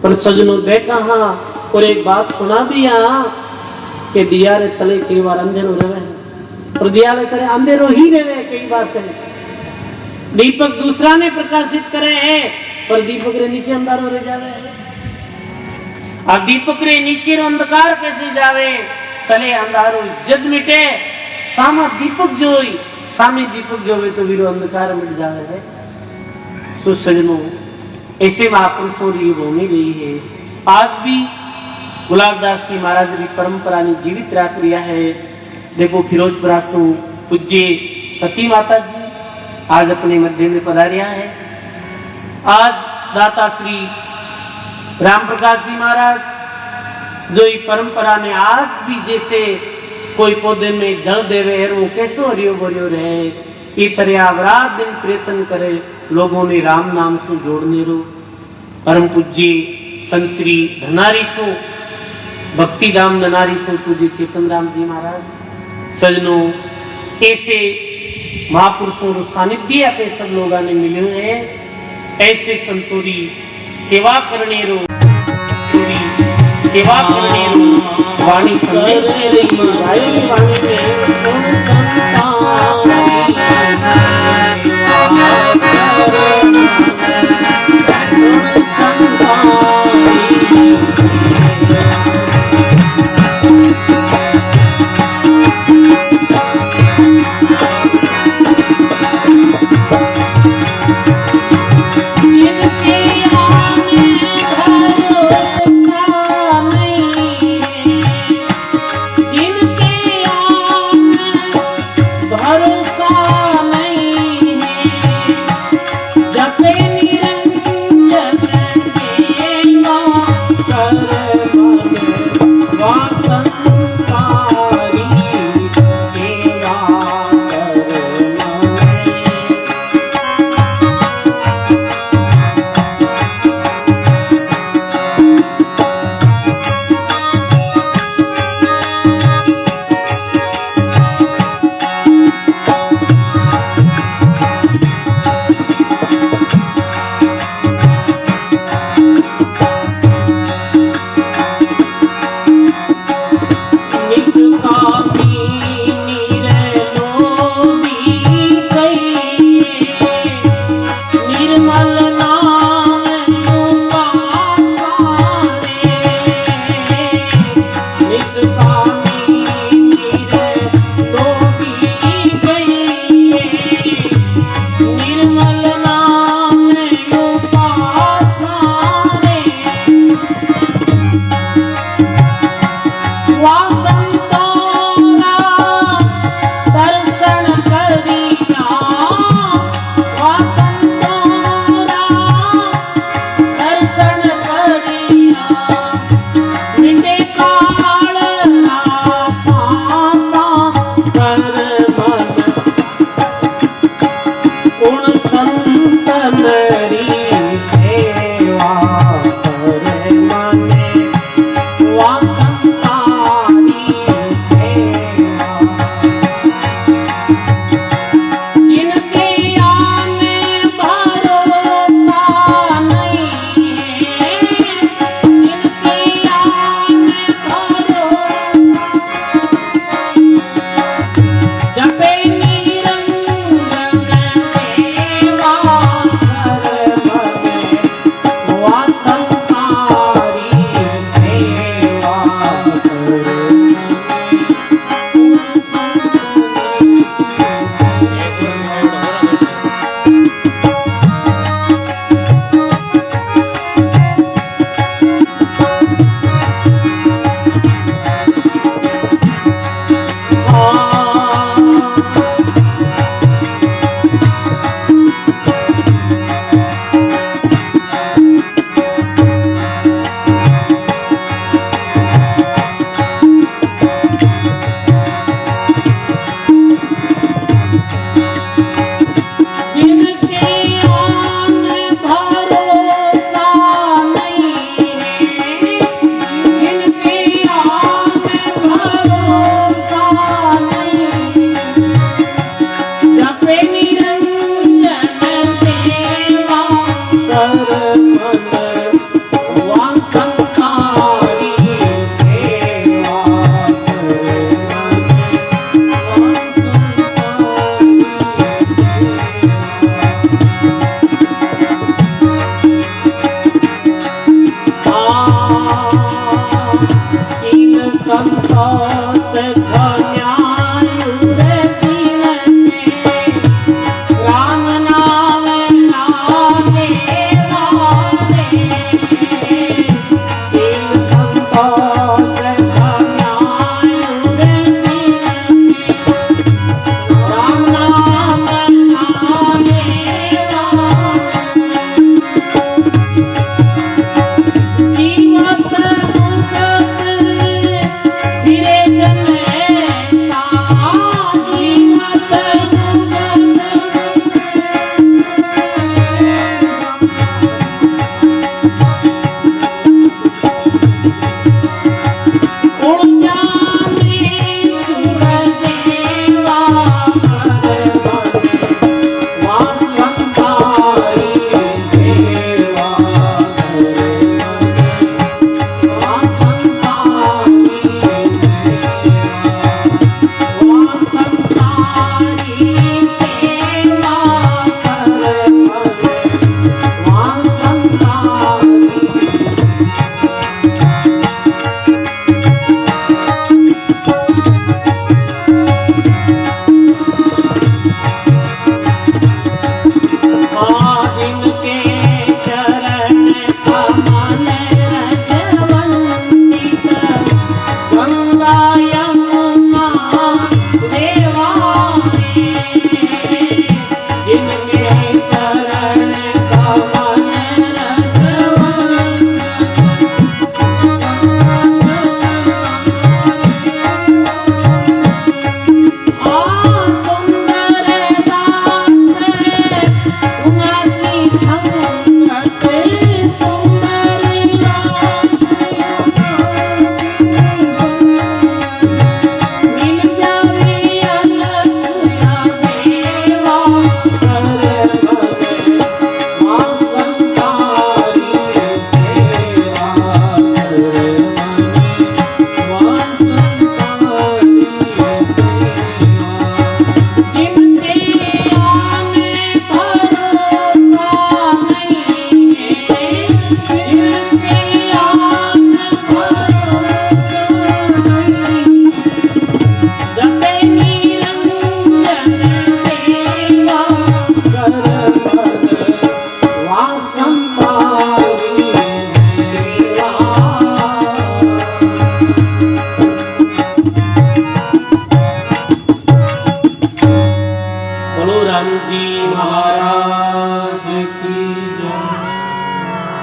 पर सजनों देखा हाँ, और एक बात सुना भी यहाँ कि दिया रे तले कई बार अंधेरो रहे, और दिया रे तले अंधेरो ही रहे कई बार करे। दीपक दूसरा ने प्रकाशित करे है पर दीपक रे नीचे अंधारो रह जावे। अब दीपक रे नीचे रो अंधकार कैसे जावे, तले अंधारो जद मिटे, सामा दीपक जोई, सामे दीपक जोवे तो वीरो अंधकार मिट जावे है। सो सजनों, ऐसे महापुरुषों की भूमि रही है। आज भी गुलाबदास जी महाराज की परंपरा ने जीवित रख रिया है। देखो फिरोजपुरा सु पूज्य सती माता जी आज अपने मध्य में पधारिया है। आज दाता श्री राम प्रकाश जी महाराज जो ये परंपरा में आज भी जैसे कोई पौधे में जल देवे है वो कैसो हरियो भरियो रहे, ये तरह रात दिन प्रयत्न करे लोगों ने राम नाम से जोड़ने रो। परम पूज्य संत श्री धनारी सो भक्ति धाम धनारी सो पूज्य चेतन राम जी महाराज, सजनों ऐसे महापुरुषों रो सानिध्य पे सब लोगों ने मिले हैं। ऐसे संतोरी सेवा करने रो, सेवा करने रो वाणी संदेश दे रही है। वाणी में कौन संता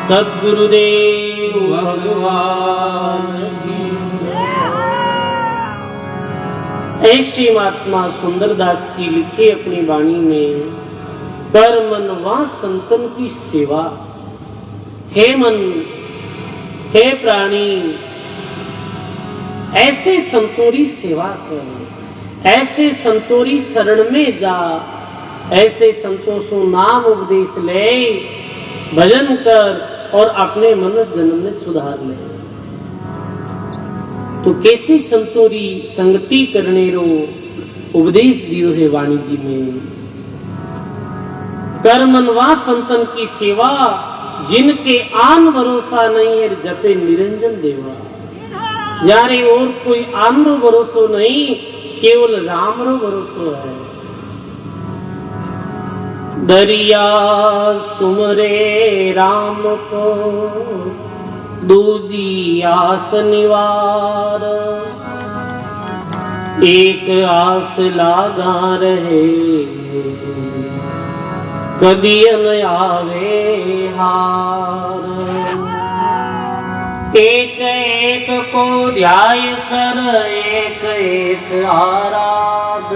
सद्गुरुदेव भगवान की ऐसी महात्मा सुंदरदास जी लिखे अपनी वाणी में, कर मन वहां संतन की सेवा। हे मन, हे प्राणी, ऐसे संतोरी सेवा कर, ऐसे संतोरी शरण में जा, ऐसे संतोषों नाम उपदेश ले, भजन कर और अपने मनुष्य जन्म में सुधार ले। तो कैसी संतोरी संगति करने रो उपदेश दियो है वाणी जी में। कर मनवा संतन की सेवा, जिनके आन भरोसा नहीं है जपे निरंजन देवा। यानी और कोई आन रो भरोसो नहीं, केवल राम रो भरोसो है। दरिया सुमरे राम को, दूजी आस निवार, एक आस लागा रहे, कदियन आवे हार। एक एक को ध्याय कर, एक एक आराध,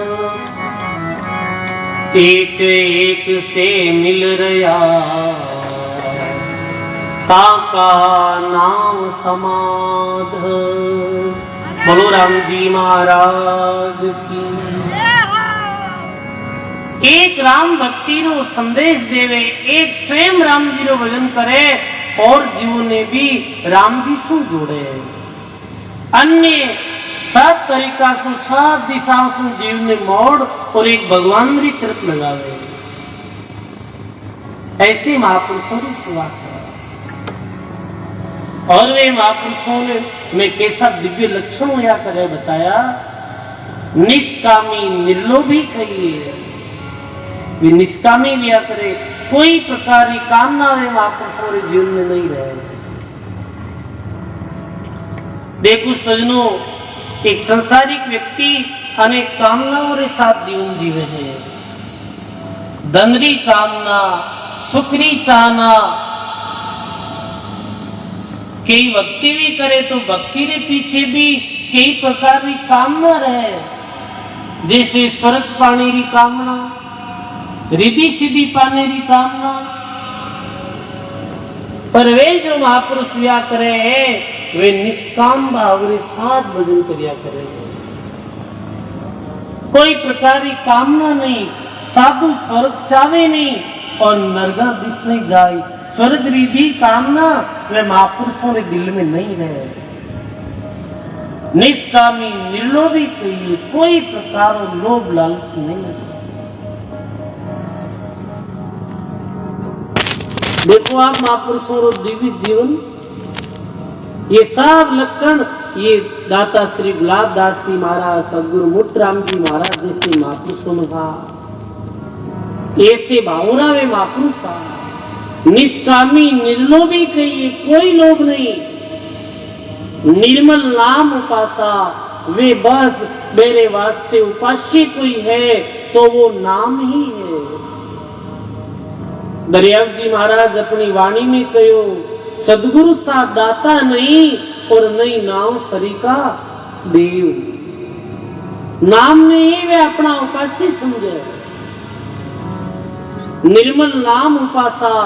एक एक से मिल रहा, ताका नाम समाध। बोलो राम जी महाराज की। एक राम भक्ति रो संदेश देवे, एक स्वयं राम जी रो भजन करे और जीवों ने भी राम जी से जोड़े। अन्य सब तरीका से सब दिशाओं से जीव ने मोड़ और एक भगवान की तरफ लगावे। ऐसे महापुरुषों की सेवा करा। और वे महापुरुषों ने में कैसा दिव्य लक्षण हुआ करे बताया। निष्कामी निर्लोभी खाइए, वे निष्कामी लिया करे, कोई प्रकार की कामना वे महापुरुषों के जीवन में नहीं रहे। देखो सजनों, एक संसारिक व्यक्ति अनेक कामनाओं के साथ जीवन जीवे है। धनरी कामना, सुखरी चाहना, कई भक्ति भी करे तो भक्ति के पीछे भी कई प्रकार की कामना रहे, जैसे स्वर्ग पाने की कामना, रिद्धि सिद्धि पाने की कामना। पर वे जो महापुरुष व्या करे हैं, वे निष्काम भाव के साथ भजन करिया करे, कोई प्रकार की कामना नहीं। साधु स्वर्ग चावे नहीं और नरगा दिसने जाए, स्वर्ग की भी कामना वे महापुरुषों के दिल में नहीं रहे। निष्कामी निर्लोभी कहिए, कोई प्रकार लोभ लालच नहीं है। देखो आप महापुरुषों और दिव्य जीवन, ये सब लक्षण ये दाता श्री गुलाब दास जी महाराज, सदगुरु मुक्तराम जी महाराज जैसे महापुरुषों में था। ऐसे भावना वे महापुरुष था। निष्कामी निर्लोभी कहिए, कोई लोभ नहीं। निर्मल नाम उपासा, वे बस मेरे वास्ते उपास्य कोई है तो वो नाम ही है। दरियाव जी महाराज अपनी वाणी में कहो, सदगुरु सा दाता नहीं और नहीं नाम सरिका देव। नाम ने ही वे अपना उपास्य समझे। निर्मल नाम उपासा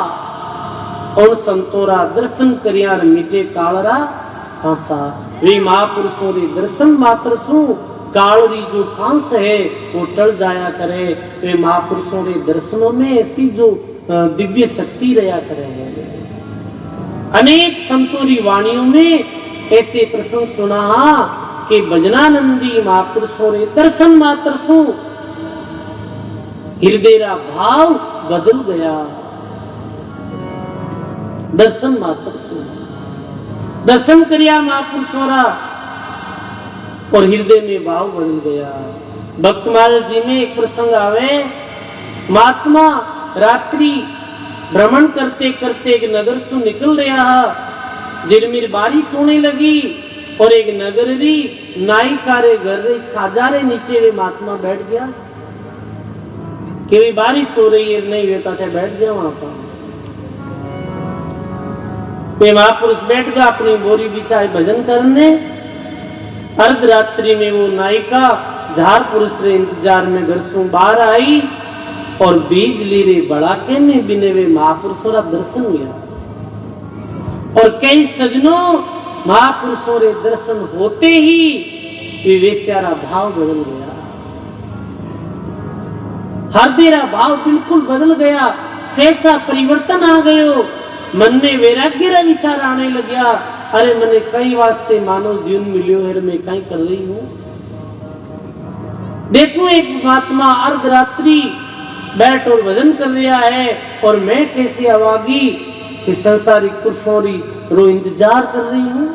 और संतोरा दर्शन करिया मिटे कालरा फांसा। वे महापुरुषों के दर्शन मात्र सु कालरी जो फांस है वो टल जाया करे। वे महापुरुषों के दर्शनों में ऐसी जो दिव्य शक्ति रहा करे। अनेक संतों की वाणियों में ऐसे प्रसंग सुना कि भजनानंदी महापुरुषों के दर्शन मात्र सु हृदय का भाव बदल गया। दर्शन मात्र सु दर्शन करिया महापुरुषों और हृदय में भाव बदल गया। भक्तमाल जी में एक प्रसंग आवे, महात्मा रात्रि भ्रमण करते करते एक नगर से निकल रहा, जिनमें बारिश होने लगी और एक नगरी नायिका रे घर रे छाजारे नीचे वे महात्मा बैठ गया कि वे बारिश हो रही है, नहीं वेता थे बैठ जाओ वहां पर। वे महापुरुष बैठ गया अपनी बोरी बिछाए भजन करने। अर्धरात्रि में वो नायिका झार पुरुष रे इंतजार में घर से बाहर आई और बिजली रे बड़ाके में बिने वे महापुरुषों का दर्शन हुआ। और कई सजनों महापुरुषों रे दर्शन होते ही वे वेश्यारा भाव बदल गया। हृदय रा भाव बिल्कुल बदल गया। सहसा परिवर्तन आ गयो। मन में वैराग्य रा विचार आने लग गया, अरे मने कई वास्ते मानव जीवन मिलियो है, मैं कहीं कर रही हूं। देखो एक महात्मा अर्धरात्रि बैठ और भजन कर रहा है और मैं कैसे अवागी कि संसारिक पुरुषों रो इंतजार कर रही हूं।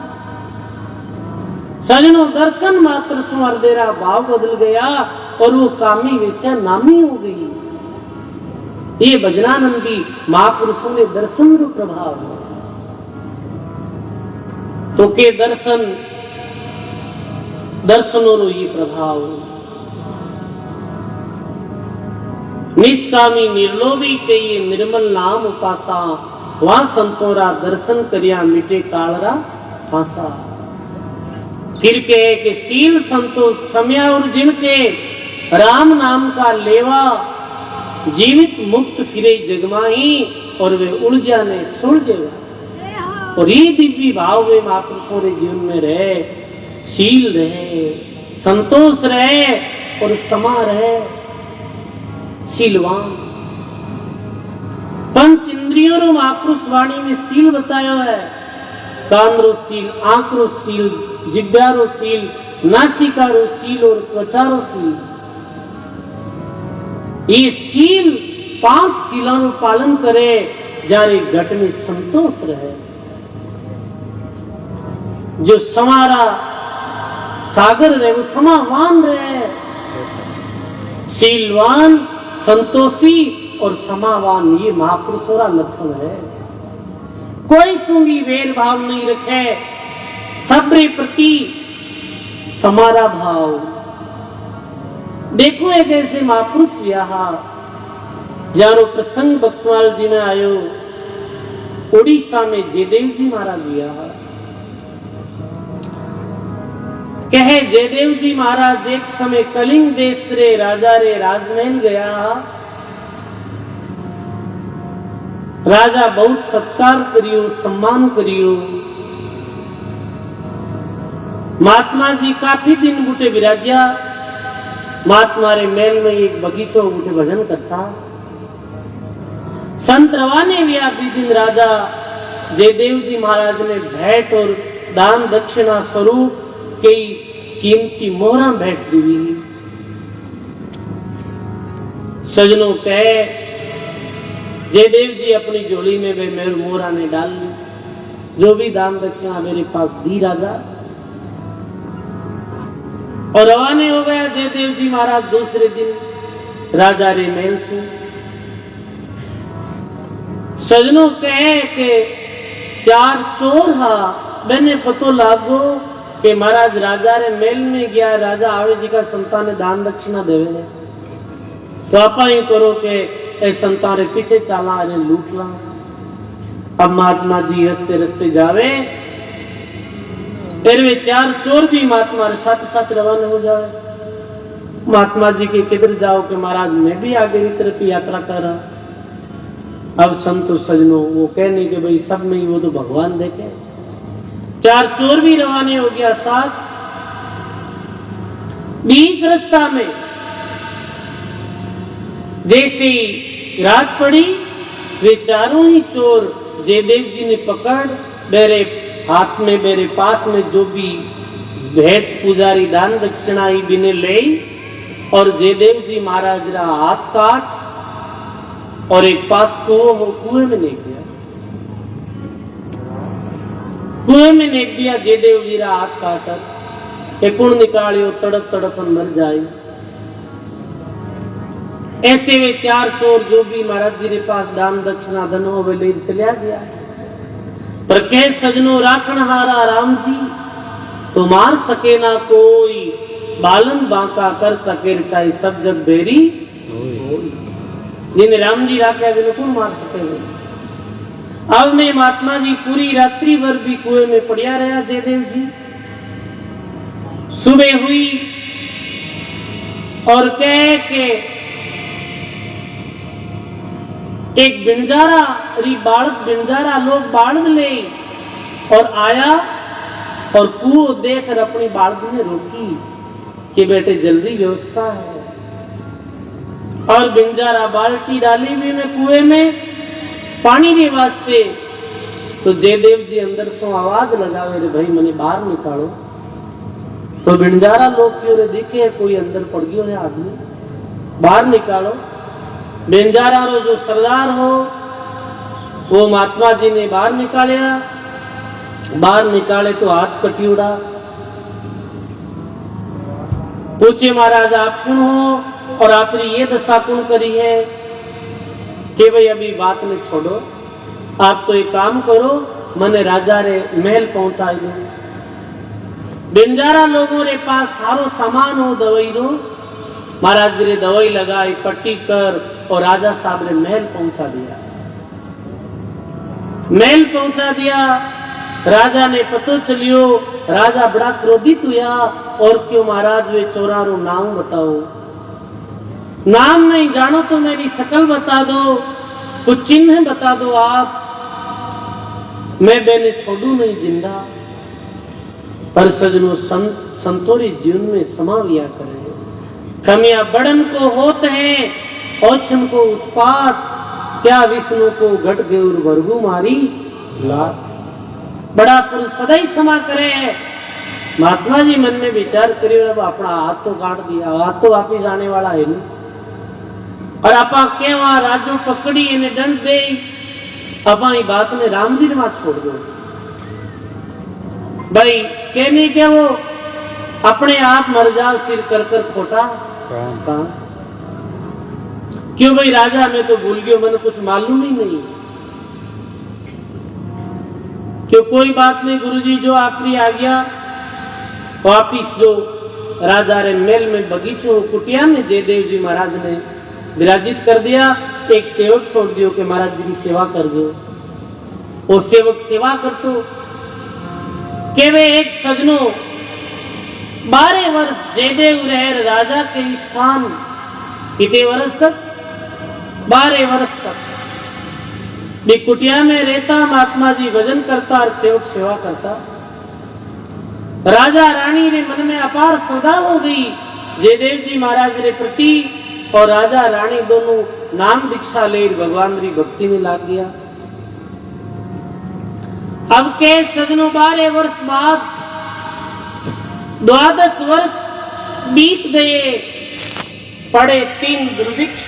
सजनों दर्शन मात्र से हृदय रा भाव बदल गया और वो कामी वेश्या नामी हो गई। ये भजनानंदी महापुरुषों ने दर्शन रो प्रभाव है। तो के दर्शनों रो ये प्रभाव। निष्कामी निर्लोभी के ये निर्मल नाम उपासा, वहां संतोरा दर्शन करिया मिटे कालरा फांसा। फिर कहे कि सील संतोष खम्या और जिनके राम नाम का लेवा, जीवित मुक्त फिरे जगमाही और वे उलझा ने सुलझेगा। और ये दिव्य भाव वे महापुरुषों के जीवन में रहे, शील रहे, संतोष रहे और समा रहे, शीलवान। पंच इंद्रियों रो महापुरुष वाणी में सील बताया है। कान रो सील, आंख रो सील, जिह्वा रो सील, नासिका रो सील और त्वचा रो सील। ये सील 5 सीलों रो पालन करे जारे घट में संतोष रहे। जो समारा सागर रहे वो समावान रहे। शीलवान, संतोषी और समावान, ये महापुरुषों का लक्षण है। कोई सूंगी वेर भाव नहीं रखे, सबरे प्रति समारा भाव। देखो एक ऐसे महापुरुष व्याहा जारो प्रसंग बक्तवाल जी में आयो, उड़ीसा में जयदेव जी महाराज व्याहा। कहे जयदेव जी महाराज एक समय कलिंग देश रे राजा रे राजमहल गया। राजा बहुत सत्कार करियो, सम्मान करियो। महात्मा जी काफी दिन बूटे विराज्या। महात्मा रे महल में एक बगीचो बूटे भजन करता। संत रवाने व्या भी दिन राजा जयदेव जी महाराज ने भेंट और दान दक्षिणा स्वरूप कई कीमती मोहरा भेंट दी। सजनों कहे जयदेव जी अपनी झोली में वे मेरे मोहरा ने डाल ली, जो भी दान दक्षिणा मेरे पास दी राजा। और रवाने हो गया जयदेव जी महाराज दूसरे दिन राजा रे महल से। सजनों कहे के चार चोर हा मैंने पतो लागो कि महाराज राजा रे महल में गया, राजा आवे जी का संतान ने दान दक्षिणा देवे, तो आप ही करो के ए संतान रे पीछे चाला अरे लूट ला। अब महात्मा जी रस्ते रस्ते जावे, फिर वे चार चोर भी महात्मा रे साथ साथ रवाना हो जाए। महात्मा जी के किधर जाओ कि महाराज मैं भी आगे की तरफ यात्रा कर रहा। अब संतो सजनों वो कहने के भाई सब नहीं, वो तो भगवान देखे। चार चोर भी रवाने हो गया साथ। बीच रास्ता में जैसे रात पड़ी, वे चारों ही चोर जयदेव जी ने पकड़ मेरे हाथ में मेरे पास में जो भी भेंट पुजारी दान दक्षिणा ही बिने ले, और जयदेव जी महाराज रा हाथ काट और एक पास कुओं हो, कुएं में नेक दिया। कुएं में नेक दिया जयदेव जी रा हाथ काट एक कुण निकालियो, तड़प तड़पन मर जाए। ऐसे वे चार चोर जो भी महाराज जी के पास दान दक्षिणा धन हो वे ले चलिया गया। पर कह सजनो राखण हारा राम जी, तो मार सके ना कोई, बालन बांका कर सके चाहे सब जग बेरी। जिन्हें राम जी राखे बिल्कुल मार सके। अब में महात्मा जी पूरी रात्रि भर भी कुएं में पड़िया रहा जयदेव जी। सुबह हुई और कह के एक बिंजारा री बालक बिंजारा लोग बालद ले और आया और कुओं देखकर अपनी बालक ने रोकी कि बेटे जल्दी व्यवस्था है। और बिंजारा बाल्टी डाली भी में कुएं में पानी के वास्ते, तो जयदेव जी अंदर सो आवाज लगावे रे भाई मने बाहर निकालो। तो बिंजारा लोग क्यों रे दिखे कोई अंदर पड़ गयो है आदमी, बाहर निकालो। बेंजारा रो जो सरदार हो वो महात्मा जी ने बाहर निकालिया। बाहर निकाले तो हाथ कटी उड़ा। पूछे महाराज आप कौन हो और आपने ये दशा कौन करी है कि भाई अभी बात ने छोड़ो, आप तो एक काम करो मने राजा रे महल पहुंचाई दो। बेंजारा लोगों रे पास सारो सामान हो दवाई रो। महाराज जी ने दवाई लगाई, पट्टी कर और राजा साहब ने महल पहुंचा दिया। महल पहुंचा दिया। राजा ने पतो चलियो, राजा बड़ा क्रोधित हुआ और क्यों महाराज वे चोरा रो नाम बताओ। नाम नहीं जानो तो मेरी शकल बता दो, कुछ चिन्ह बता दो आप, मैं बेने छोड़ू नहीं जिंदा। पर सजनों संतोरी जीवन में समा लिया करे। कमियां बड़न को होत हैं, औछन को उत्पात, क्या विष्णु को घट गौर वर्गु मारी लात। बड़ा पुरुष सदैव क्षमा करे। महात्मा जी मन में विचार करियो अब अपना हाथ तो काट दिया, हाथ तो वापिस आने वाला है नहीं। और आपा के वहां राजो पकड़ी इन्हें दंड दे, आपा ये बात ने राम जी ने वहां छोड़ दो। भाई कहने के वो अपने आप मर जाओ सिर कर कर खोटा काम। क्यों भाई राजा, मैं तो भूल गया, मैंने कुछ मालूम ही नहीं। क्यों, कोई बात नहीं गुरुजी, जो आखिरी आ गया वापिस जो राजा रे महल में बगीचों कुटिया में जयदेव जी महाराज ने विराजित कर दिया। एक सेवक छोड़ दियो कि महाराज जी की सेवा कर जो। वो सेवक सेवा कर तो के वे एक सजनो 12 वर्ष जयदेव रहे राजा के स्थान। कितने वर्ष तक? 12 वर्ष तक ये कुटिया में रहता, महात्मा जी भजन करता और सेवक सेवा करता। राजा रानी ने मन में अपार श्रद्धा हो गई जयदेव जी महाराज रे प्रति, और राजा रानी दोनों नाम दीक्षा ले भगवान री भक्ति में लाग गया। अब के सजनों 12 वर्ष बाद 12 वर्ष बीत गए, पड़े 3 दुर्भिक्ष।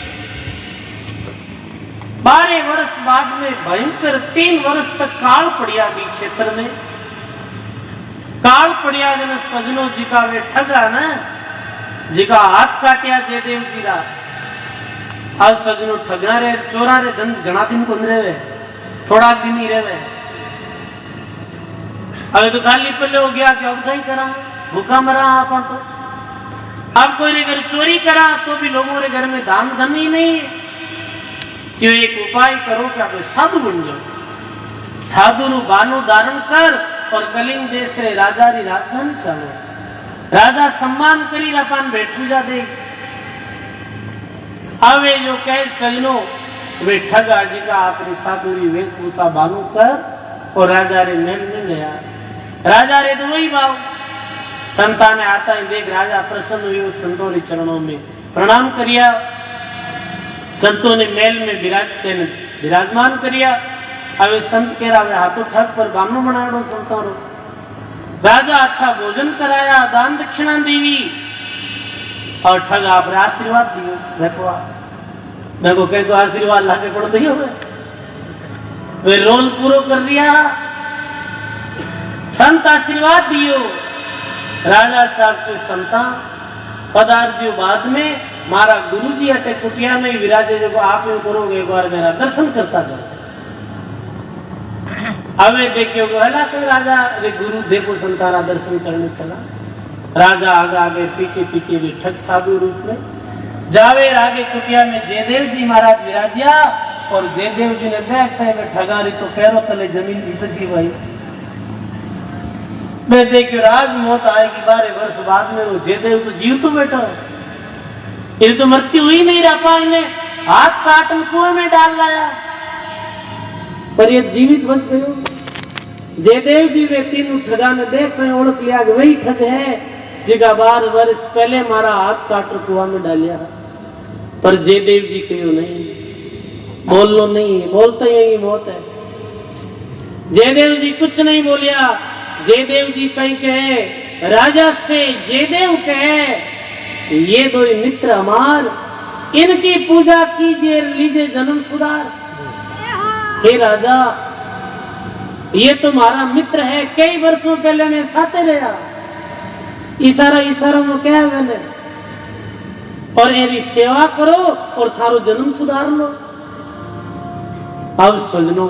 12 वर्ष बाद में भयंकर 3 वर्ष तक काल पड़िया भी क्षेत्र में। काल पड़िया जन सजनों जी का वे ठगा न जिका हाथ काटिया जयदेव जी रा। आज सजनों ठगा रे चोरा रे धन घना दिन को रहे, थोड़ा दिन ही रहे। अभी तो खाली पल्ले हो गया कि अब कहीं करा, भूखा मरा आप तो। अब कोई रे घर चोरी करा तो भी लोगों रे घर में दान धन ही नहीं है। क्यों, एक उपाय करो कि आप साधु बन जाओ। साधु नु बानु धारण कर और कलिंग देश रे राजा री राजधानी चालो। राजा सम्मान करी अपन भेंट पूजा दे। अब वे जो कहे सजनो वे ठगा जी का अपनी साधु री वेशभूषा बानु कर और राजा रे महल में गया। राजा रे तो वही भाव संतान आता ही देख राजा प्रसन्न हुए, संतों रे चरणों में प्रणाम करिया। संतों ने महल में विराजमान करिया। अब संत कह रहा हाथों ठग पर बानो बनाड़ो संतों रो। राजा अच्छा भोजन कराया, दान दक्षिणा देवी और ठग आप आशीर्वाद दियो। देखो कह तो आशीर्वाद लाके पड़ दियो वे रोल पूरो कर दिया। संत आशीर्वाद दियो। राजा साहब के संता पदार्थियों बाद में मारा गुरुजी अटे कुटिया में विराजे, जो आप यो करोगे एक बार मेरा दर्शन करता जाओ। अबे देखियो कहला कोई राजा रे गुरु देखो संतारा दर्शन करने चला। राजा आगे आगे पीछे पीछे भी ठग साधु रूप में जावे। आगे कुटिया में जयदेव जी महाराज विराजिया और जयदेव जी ने देखते हैं ठगारी तो पैरों तले जमीन घिसकी भाई। मैं देखियो राज मौत आएगी 12 वर्ष बाद में। वो जयदेव तो जीव तो बैठा, ये तो मृत्यु हुई नहीं रहा पा, इन्हें हाथ काटन कुएं में डाल लाया पर ये जीवित बच गयो। जयदेव जी वे 3 ठगा ने देख रहे ओढ़ लिया वही ठग है जिगा 12 वर्ष पहले मारा हाथ काट कुआ में डालिया। पर जयदेव जी कहो नहीं, बोलो नहीं, बोलते यही मौत है। जयदेव जी कुछ नहीं बोलिया। जयदेव जी कहीं कहे राजा से जयदेव कहे ये 2 मित्र हमार, इनकी पूजा कीजिए, लीजिए जन्म सुधार। हे राजा, ये तुम्हारा मित्र है, कई वर्षों पहले मैं साथे रहा। इशारा इशारा में क्या है मैंने, और मेरी सेवा करो और थारो जन्म सुधार लो। अब सजनो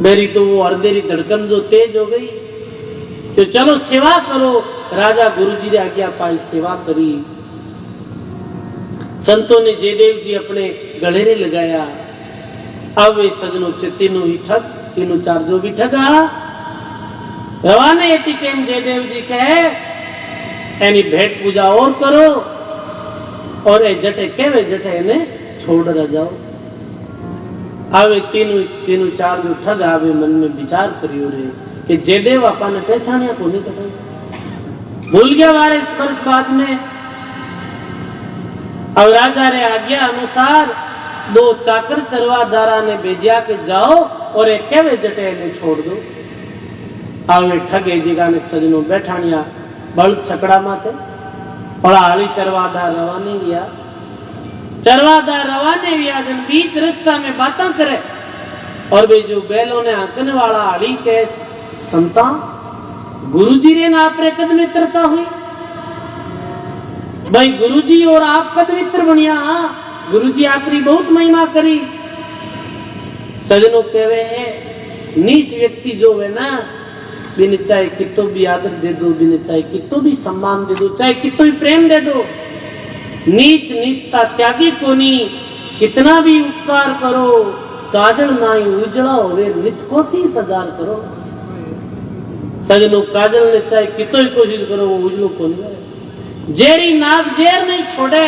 मेरी तो वो हृदय धड़कन जो तेज हो गई कि चलो सेवा करो। राजा गुरुजी ने आज्ञा पाई, सेवा करी। संतों ने जयदेव जी अपने गले ने लगाया। अब वे सजनों तीनों ही ठग, 3-4 जो भी ठगा रवाने एटी टाइम जयदेव जी कहे यानी भेंट पूजा और करो और ए जटे केवे जटे ने छोड़ रह जाओ। आवे 3-4 जो ठग आवे मन में विचार करियो रे कि जयदेव आपा ने पहचानिया को नहीं कटा, भूल गया 12 वर्ष बाद में। अब राजा रे आज्ञा अनुसार 2 चाकर चरवादारा ने भेजिया के जाओ और एक केवे जटे ने छोड़ दो। आवे ठगे जिगा ने सजनों बैठानिया बल्द छकड़ा माते और हाली चरवादार रवाने गया। चरवादार रवाने गया जन बीच रास्ता में बातें करे और वे जो बैलों ने आंकने वाला हाली के संता गुरुजी रे ना आपरे कद मित्रता हुई भाई, गुरुजी और आप कद मित्र बनिया। गुरुजी आपरी बहुत महिमा करी। सजनों कहवे है नीच व्यक्ति जो है ना, बिन चाहे कितो भी आदर दे दो, बिन चाहे कितो भी सम्मान दे दो, चाहे कितो भी प्रेम दे दो, नीच निष्ठा त्यागी कोनी। कितना भी उपकार करो काजल नाई उजड़ा होवे, नित कोशिश हजार करो। सजनों काजल ने चाहे कितो ही कोशिश करो वो उजड़ो कोनी। जेरी नाग जेर नहीं छोड़े,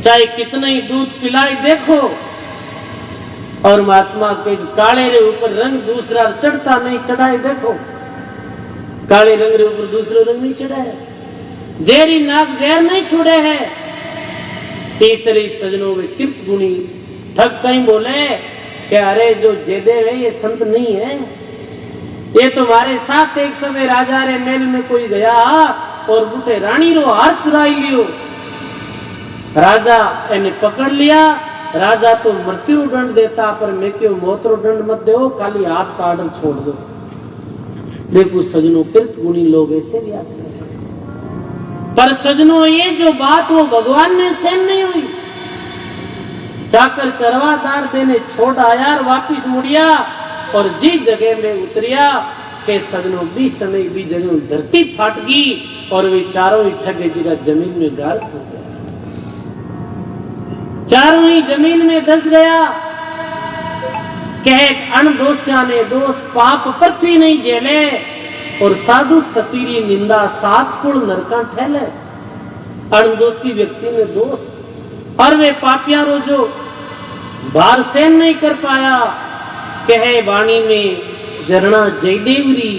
चाहे कितना ही दूध पिलाई देखो। और महात्मा के काले रे ऊपर रंग दूसरा चढ़ता नहीं, चढ़ाए देखो। काले रंग रे ऊपर दूसरा रंग नहीं चढ़ा है। जेरी नाग जेर नहीं छोड़े है। तीसरे सजनों में कृत गुणी ठग कहीं बोले कि अरे जो जयदेव है ये संत नहीं है, ये तुम्हारे साथ एक समय राजा रे मेल में कोई गया और बूटे रानी रो हार चुराई लियो। राजा ने पकड़ लिया। राजा तो मृत्यु दंड देता, पर मैं क्यों मौतरो दंड मत दो, खाली हाथ का आर्डर छोड़ दो। देखो सजनों कृत गुणी लोग ऐसे भी आते हैं। पर सजनों ये जो बात वो भगवान ने सहन नहीं हुई। जाकर चरवादार देने छोड़ आया, वापिस मुड़िया और जी जगह में उतरिया के सजनों भी समय भी जगह धरती फाट गई और वे चारों ही ठगे जगह जमीन में गायब हो गया। चारों ही जमीन में धस गया। कह अनदोषिया ने दोष पाप पृथ्वी नहीं झेले और साधु सतीरी निंदा सात कुल नरका ठहले। अनदोषी व्यक्ति ने दोष और वे पापिया रो जो भार सहन नहीं कर पाया। कहे वाणी में जरना जयदेवरी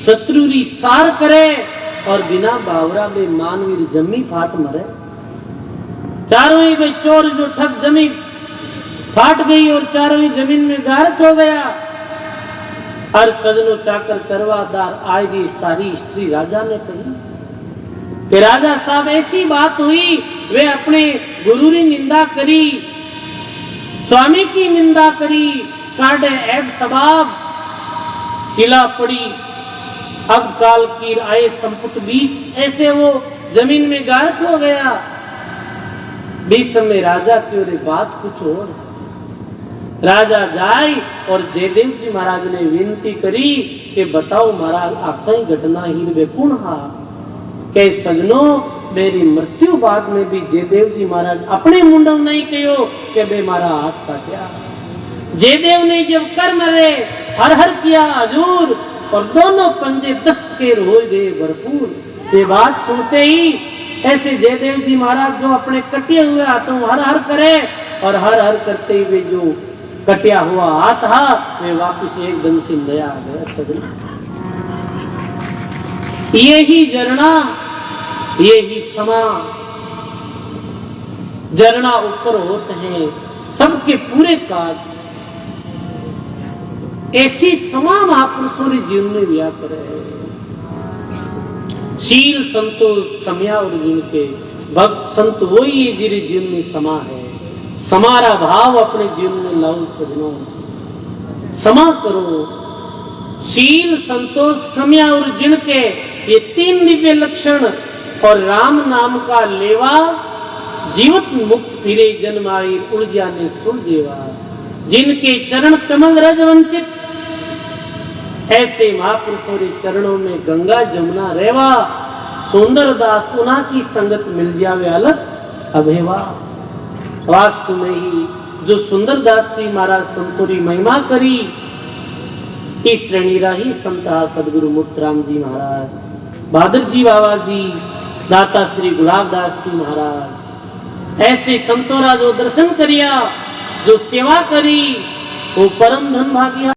शत्रुरी सार करे और बिना बावरा बे मानवीर जमी फाट मरे। चारों ही भाई चोर जो ठग जमीन फाट गई और चारों ही जमीन में गारत हो गया। हर सजनों चाकर चरवादार आज ही सारी हिस्ट्री राजा ने कही कि राजा साहब ऐसी बात हुई, वे अपने गुरु की निंदा करी, स्वामी की निंदा करी, काटे ऐड सबाब शिला पड़ी, अब काल की आए संपुट बीच, ऐसे वो जमीन में गायब हो गया। बीच समय राजा की और बात कुछ और। राजा जाए और जयदेव जी महाराज ने विनती करी कि बताओ महाराज आपका ही घटना ही वे कौन हा के सजनों मेरी मृत्यु बाद में भी जयदेव जी महाराज अपने मुंडम नहीं कहो कि बे मारा हाथ काटिया। जयदेव ने जब कर मरे हर हर किया हजूर और दोनों पंजे दस्त के हो गए भरपूर। ये बात सुनते ही ऐसे जयदेव जी महाराज जो अपने कटे हुए हाथों हर हर करे और हर हर करते हुए जो कटिया हुआ हाथ हा वे वापिस एकदम से नया आ गया। सजना ये ही झरना, ये ही समा, झरना ऊपर होते हैं सबके पूरे काज। ऐसी समा महापुरुषों ने जीवन में व्याप रहे। शील संतोष कमिया और जिनके भक्त संत वही है जिरे जीवन में समा है। समारा भाव अपने जीवन में लाओ सजनों, समा करो। शील संतोष कमिया और जिनके ये तीन दिव्य लक्षण और राम नाम का लेवा जीवित मुक्त फिरे जन्माई उर्जा ने सुरजेवा। जिनके चरण कमल रज वंचित ऐसे महापुरुषों के चरणों में गंगा जमुना रेवा। सुंदर दास उना की संगत मिल जावे अलग अभेवा। वास्तु में ही जो सुंदर दास जी महाराज संतोरी महिमा करी इस श्रेणी रही संत सदगुरु मुक्तराम जी महाराज, बहादुर जी बाबा जी, दाता श्री गुलाब दास जी महाराज। ऐसे संतोरा जो दर्शन करिया जो सेवा करी वो परम धन भागिया।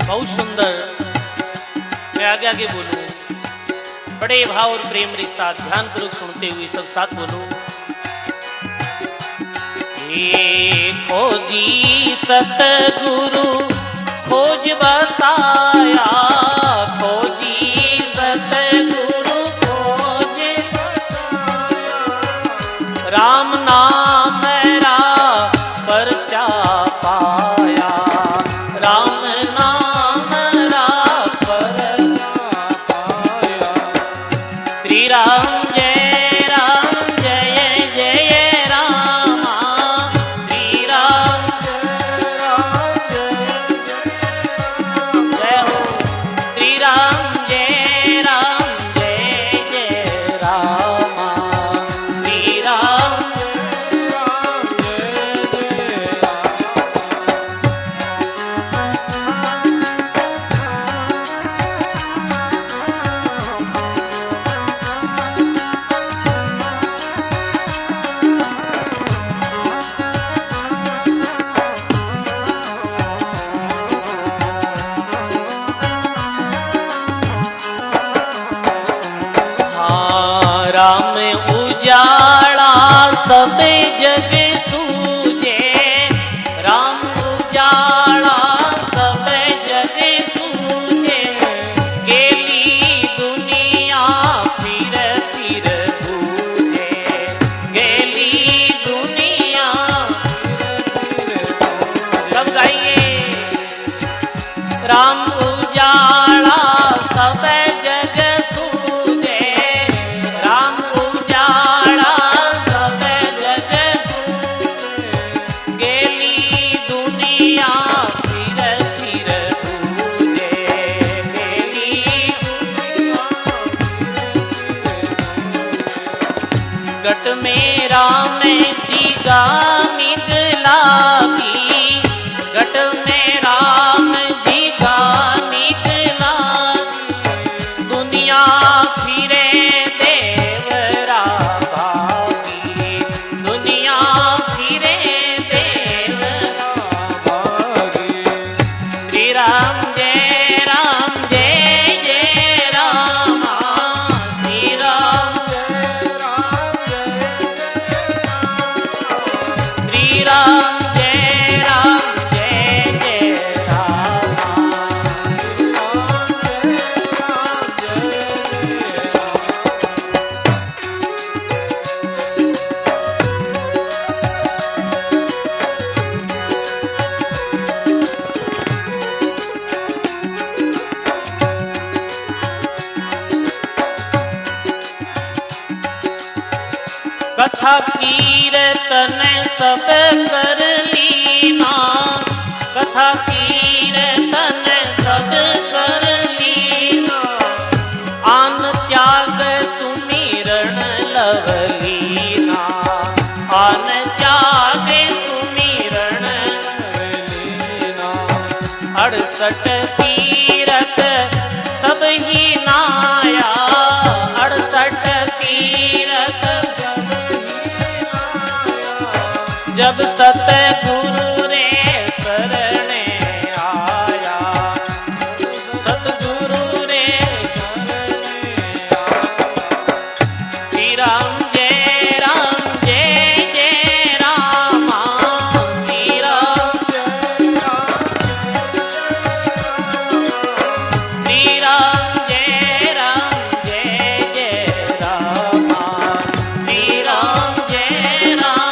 बहुत सुंदर। मैं आगे आगे बोलूं, बड़े भाव और प्रेम के साथ ध्यान पूर्वक सुनते हुए सब साथ बोलो। खोजी सतगुरु खोज बताया, खोजी सतगुरु खोज राम नाम रा परचा पाया, राम नाम रा परचा पाया। श्री राम जय जय रामा, श्री राम जय हो, श्री राम जय जय रामा, श्री राम हाँ, राम उजाला सब जग सूझे, राम उजाला सब जग सूझे, गेली दुनिया फिर फिर बूझे, गेली दुनिया फिर बूझे। सब गाइए। राम उजाला सब जग सूझे, राम उजाला सब जग सूझे, गेली दुनिया फिर फिर बूझे, गेली दुनिया गट में राम जी गानी लागी, गट में राम जी गानी लागी, दुनिया फिरे देवरा भागी, दुनिया फिरे देवरा भागी। श्री राम जय जय रामा, श्री राम जय श्री राम जय जय रामा, कथा कीर्तन सब कर लीना, कथा कीर्तन सब कर लीना, आन त्याग सुमिरण लवलीना, आन त्याग सुमिरण लवलीना। 68 तीरथ सब ही नाया, 68 तीरथ जब सतगुरु रे शरणे आया, सतगुरु रे शरणे आया। श्री राम जय जय रामा, श्री राम श्री राम जय जय रामा, श्री राम जय जय रामा।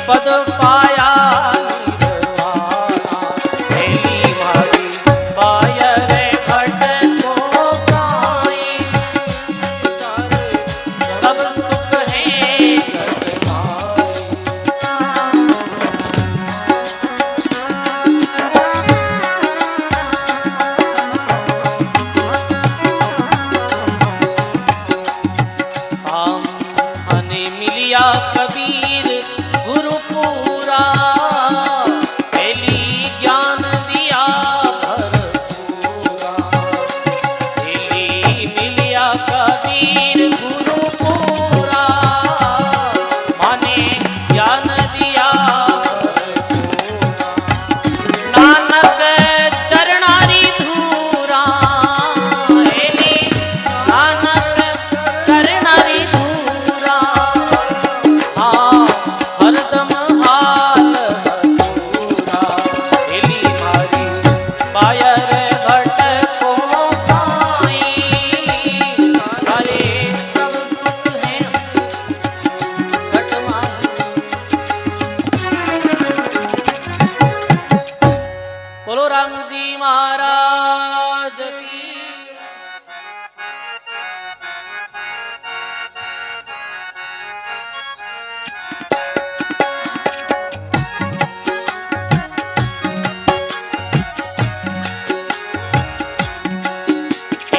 पद पाया निर्वाणा। हेली मारी बाया रे भट को पाई, सब सुख है सतनाई। हने मिलिया कबीर गुरु पूरा, हेली ज्ञान दिया भरपूरा। हेली मिलिया कबीर गुरु पूरा, माने ज्ञान दिया भरपूरा। नानक चरणारी धूरा, हेली नानक चरणारी धूरा। हाँ हरदम हाल हजूरा, हेली मारी बायर भट को पाई। अरे सब सुख है घट माही। बोलो राम जी महाराज की।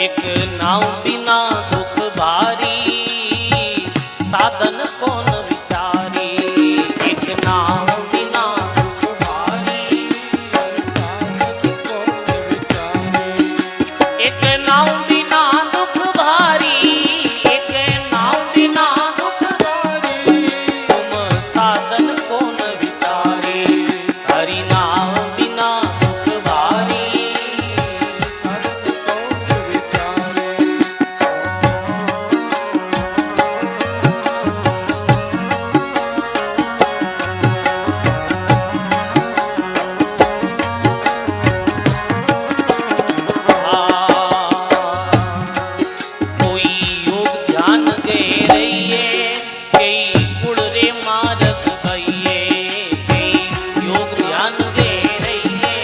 एक नाव बिना दुख भारी, साधन कौन विचारी। एक नाव बिना दुख भारी, साधन कौन विचारी। एक नाव बिना दुख भारी, एक नाव बिना दुख भारी। तुम साधन कौन विचारे, हरि नाम बिना दुख भारी। साधन कौन विचारे। कोई योग ध्यान दे रहिए, कई गुण रे मार्ग भइए। कई योग ध्यान दे रहिए,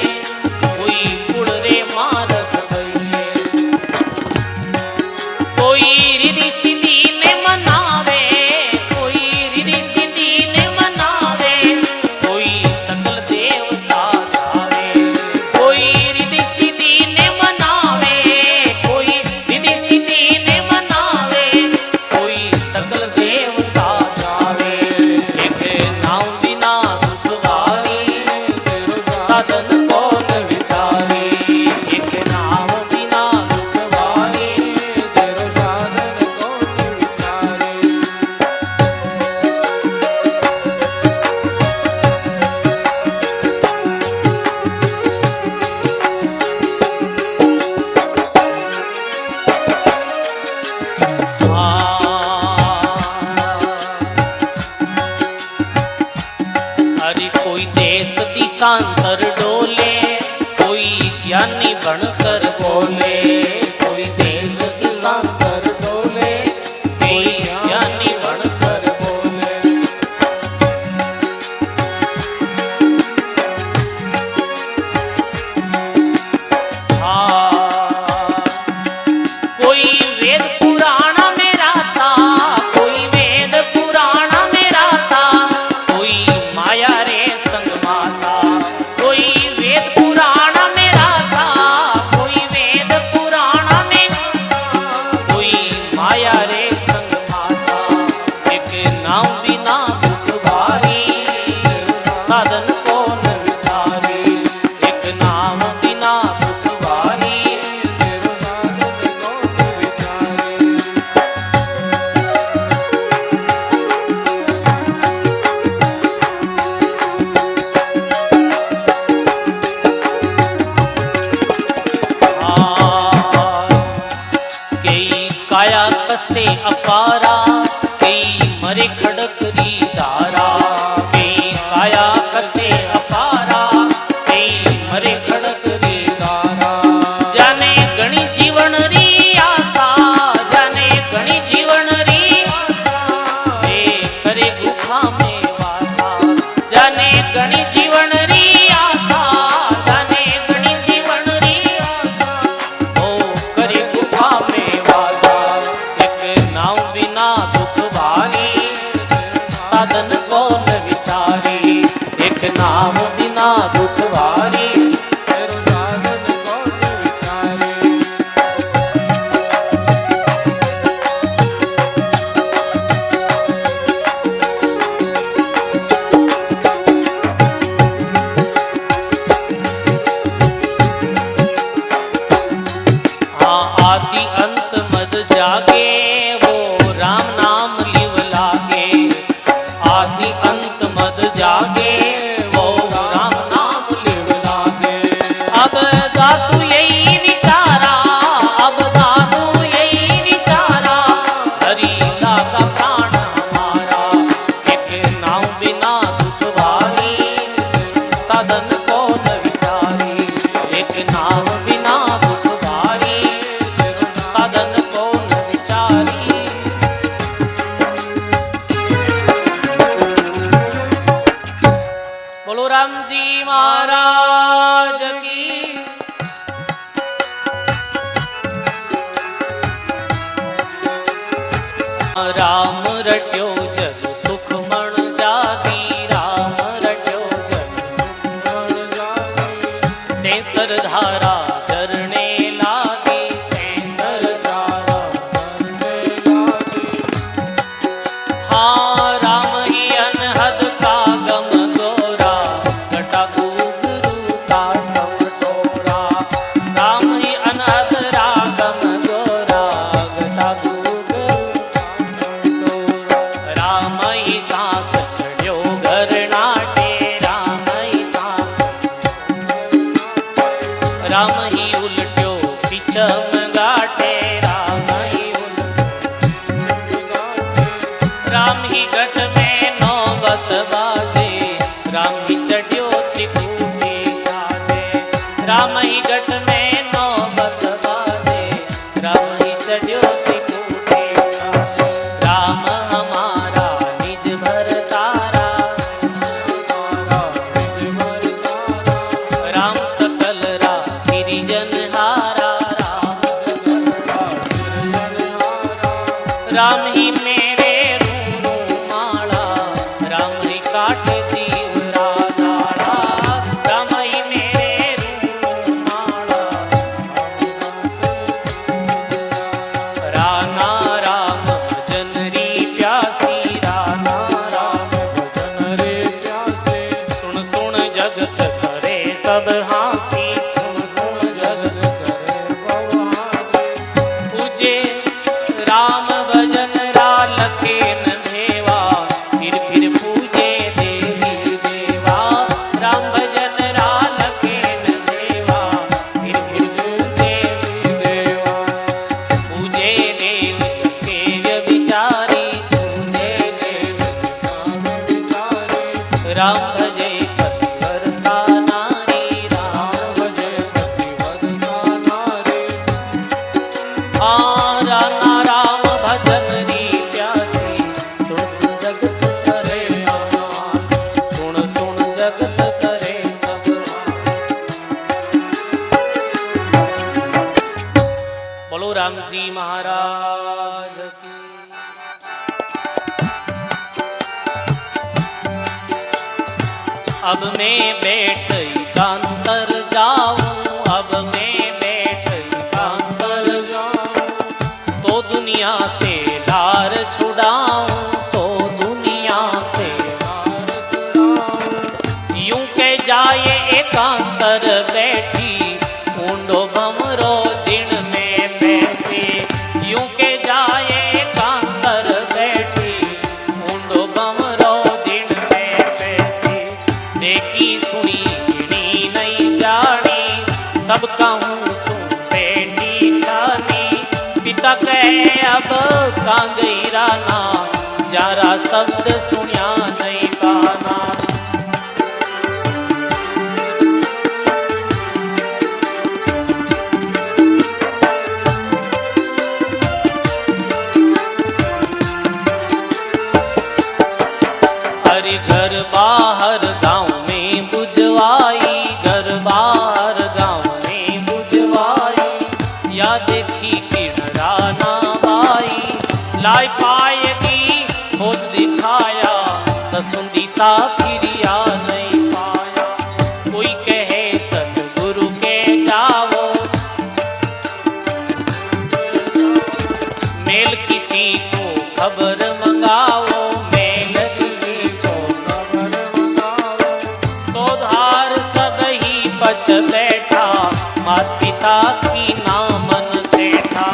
कोई गुण रे मार्ग भइए। कोई रिधि सिद्धि ने मनावे, कोई रिधि सिद्धि ने मनावे। कोई सकल देवता जावे, कोई रिधि सिद्धि ने मनावे। कोई रिधि सिद्धि ने मनावे, कोई सकल देवता जावे। एक नाम बिना दुख भारी, साधन कौन विचारे। एक नाम बिना दुख भारी, साधन कौन विचारे। अरे कोई देश दिशांतर डोले, कोई ज्ञानी बनकर बोले। कोई देश दिशांतर डोले, कोई ज्ञानी बनकर बोले। हाँ कोई वेद पुराण में रहता, कोई वेद पुराण में रहता। कोई माया रे संग माता, कोई वेद पुराण में रहता। कोई वेद नाम बिना दुख भारी, साधन कौन विचारी। एक नाम बिना दुख भारी, साधन कौन विचारे। हाँ आदि अंत मद जागे, वो राम नाम लिव लागे। आदि अंत मद जागे, वो राम नाम लिव लागे। अब दातु यही विचारा, अब दातु यही विचारा, हरि लागा प्राण हमारा। एक नाम बिना दुख भारी, साधन कौन विचारी। एक नाम बिना दुख भारी, साधन कौन विचारी। बोलो राम जी महाराज की। राम रट्यो जग सुख मण जाती, राम रट्यो जग सुख मण जाती। सेंसर धारा चरणे लागी, सेंसर धारा चरणे लागी। हाँ राम ही अनहद का गम गोरा, घटा गुरु का गम तोरा। राम ही अनहद रागम गोरा, घटा गुरु राम ही सांस चढ़्यो घर नाटे, राम ही सांस। राम ही उलट्यो पिछम गाटे, राम ही राम ही गठ में नौबत बाजे, राम ही चढ़्यो त्रिपुटी छाजे। राम ही गठ में नौबत बाजे, राम ही चढ़्यो त्रिपुटी छाजे। राम हमारा निज भरतारा, राम सकल राशि सिरजनहारा। राम सकल राशि सिरजनहारा। राम ही मेरे रूनु माला, राम ही काट जीवरा नाड़ा। राम ही मेरे रूनु माला, राना राम भजन री प्यासी, राना राम भजन रे प्यासे। सुन सुन जगत करे सब हासी, सुन सुन जगत करे सब हासी। पूजे राम भजन रा लखेन देवा, फिर पूजे देवी देवा। राम भजन रा लखेन देवा, फिर पूजे देवी देवा। पूजे देव जगेय विचारी, पूजे देव जगेय विचारी। राम भजे पतिव्रता नारी, राम भजे पतिव्रता नारी। राना राम भजन री प्यासी, सुन सुन जगत करे अमान, सुन सुन जगत करे सब मान। बोलो राम जी महाराज की। अब मैं बैठ एकांतर जाऊं, अब मैं बैठ एकांतर जाऊं। तो दुनिया से लार छुड़ाऊं, तो दुनिया से लार छुड़ाऊं। यूं कह जाए एकांतर बैठी, ऊंडो भमरो जिण में बैसे। यूं कह जाए एकांतर बैठी, ऊंडो भमरो जिण में बैसे। देखी सुनी गिनी नहीं जानी, सब कहूँ सुन बैठी जानी। पिता कहे अब कांगई राना, जारा शब्द सुनिया नहीं पाना। हरि घर बाहर गांव में बुझवाई, घर बाहर गांव में बुझवाई। या देखी किरण राना बाई, लाई जाय पाएगी खोज दिखाया दसुंदी सा फिरिया नहीं पाया। कोई कहे सतगुरु के जाओ मेल किसी को खबर मंगाओ मेल किसी को खबर मंगाओ। सोधार सब ही बच बैठा मात पिता की ना मन सेठा।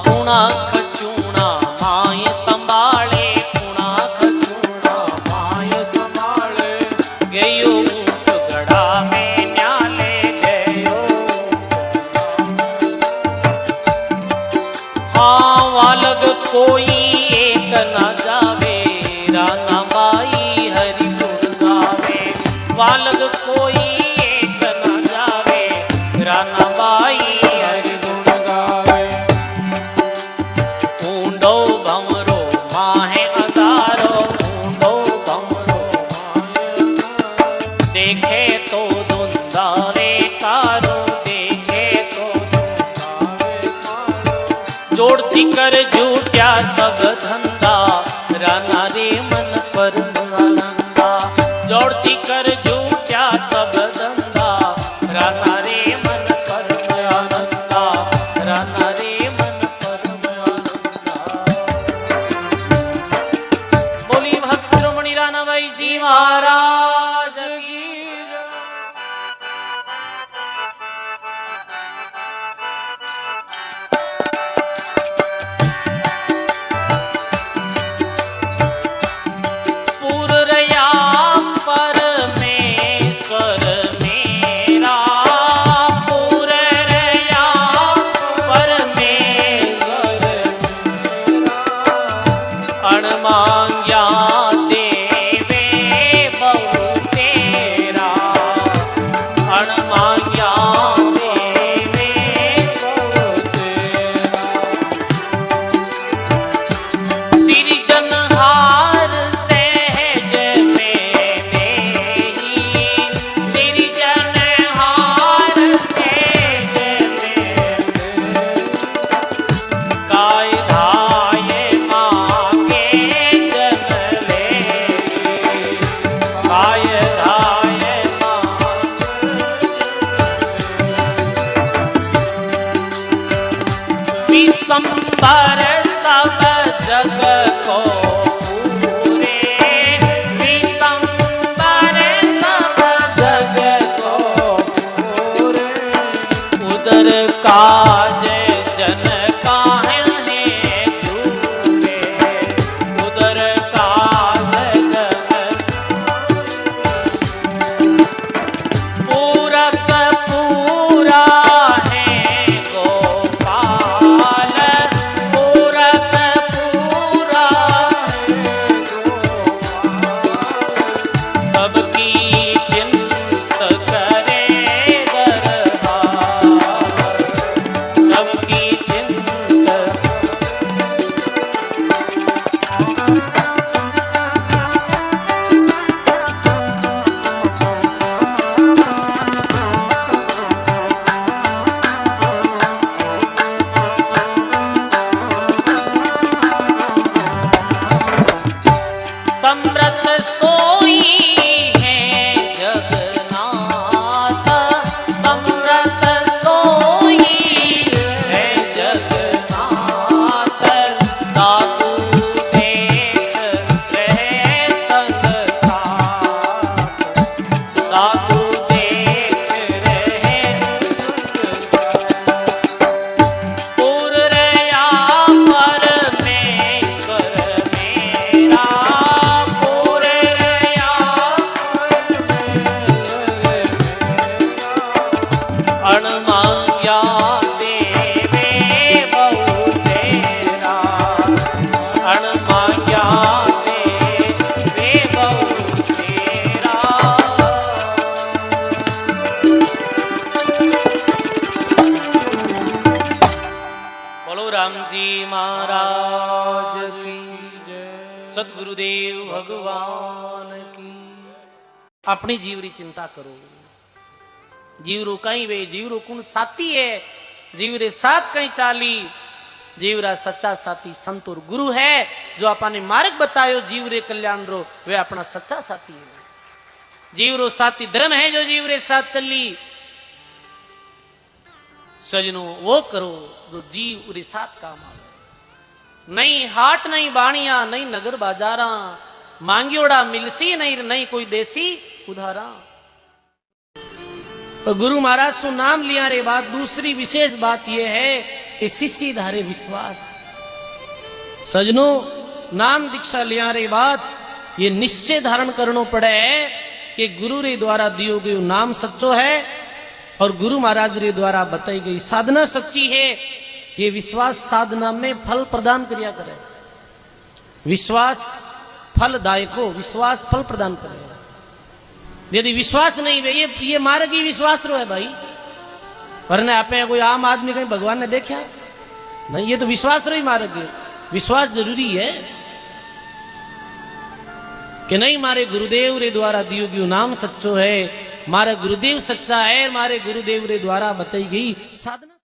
कुणा खचूणा माय संभाळे कुणा खचूणा माय संभाळे गयो ऊंट गड़ा में न्याले गयो। हाँ वालग कोई एक न जावे राना बाई हरि गुण गावे। वालग कोई एक न जावे राना बाई हरि गुण गावे। ऊंडो भंवरो माहे अंधारो ऊंडो भंवरो देखे तो धुंधारे कारो देखे तो धुंधारे कारो। जोड़ती कर झूठया सब धंधा राना रे मन पर आनंदा। जोड़ती कर झूठया सब धंधा राना रे मन पर आनंदा। राना रे मन पर आनंदा। बोली भक्त शिरोमणि रानाबाई जी महाराज की जय। पूरया परमेश्वर मेरा पूरया परमेश्वर अणमांग्या देवे बहु तेरा अणमांग्या देवे बहु तेरा। सिरजनहार सहज में नेही सिरजनहार सहज में काय धाय मांगे जन ले काय धाय विसंबर सब जग को पूरे विसंबर सब जग को पूरे। उदर काज जन काहे चूके उदर काज जन पूरक पूरा है गोपाल पूरक पूरा है गोपाल। सबकी चिंत करे दरबार सबकी चिंत समृत सोई है जगन्नाथ समृत सोई है जगन्नाथ। दादू देख रहे संग साथ दादू देख रहे पूरया परमेश्वर मेरा पूरया गुरुदेव भगवान की। अपनी जीव री चिंता करो। जीव रो कहीं वे जीव रो कुण साथी है, जीव रे साथ कहीं चाली। जीव रा सच्चा साथी संत और गुरु है, जो अपने मार्ग बतायो जीव रे कल्याण रो, वे अपना सच्चा साथी है। जीव रो साथी धर्म है, जो जीव रे साथ चली। सजनो वो करो जो जीव रे साथ काम आवे। नहीं हाट नहीं बाणिया नहीं नगर बाजारा, मांगियोड़ा मिलसी नहीं कोई देसी उधारा। तो गुरु महाराज सु नाम लिया रे बात दूसरी विशेष बात यह है कि शिष्य धारे विश्वास। सजनो नाम दीक्षा लिया रे बात ये निश्चय धारण करनो पड़े है कि गुरु रे द्वारा दियो गयो नाम सच्चो है और गुरु महाराज रे द्वारा बताई गई साधना सच्ची है। ये विश्वास साधना में फल प्रदान करिया करे। विश्वास फलदायक हो, विश्वास फल प्रदान करे। यदि विश्वास नहीं है, ये मार्ग ही विश्वास रो है भाई। वरना आपे कोई आम आदमी कहीं भगवान ने देखा नहीं, ये तो विश्वास रो ही मार्ग है। विश्वास जरूरी है कि नहीं मारे गुरुदेव रे द्वारा दियो गयो नाम सच्चो है, मारा गुरुदेव सच्चा है, मारे गुरुदेव रे द्वारा बताई गई साधना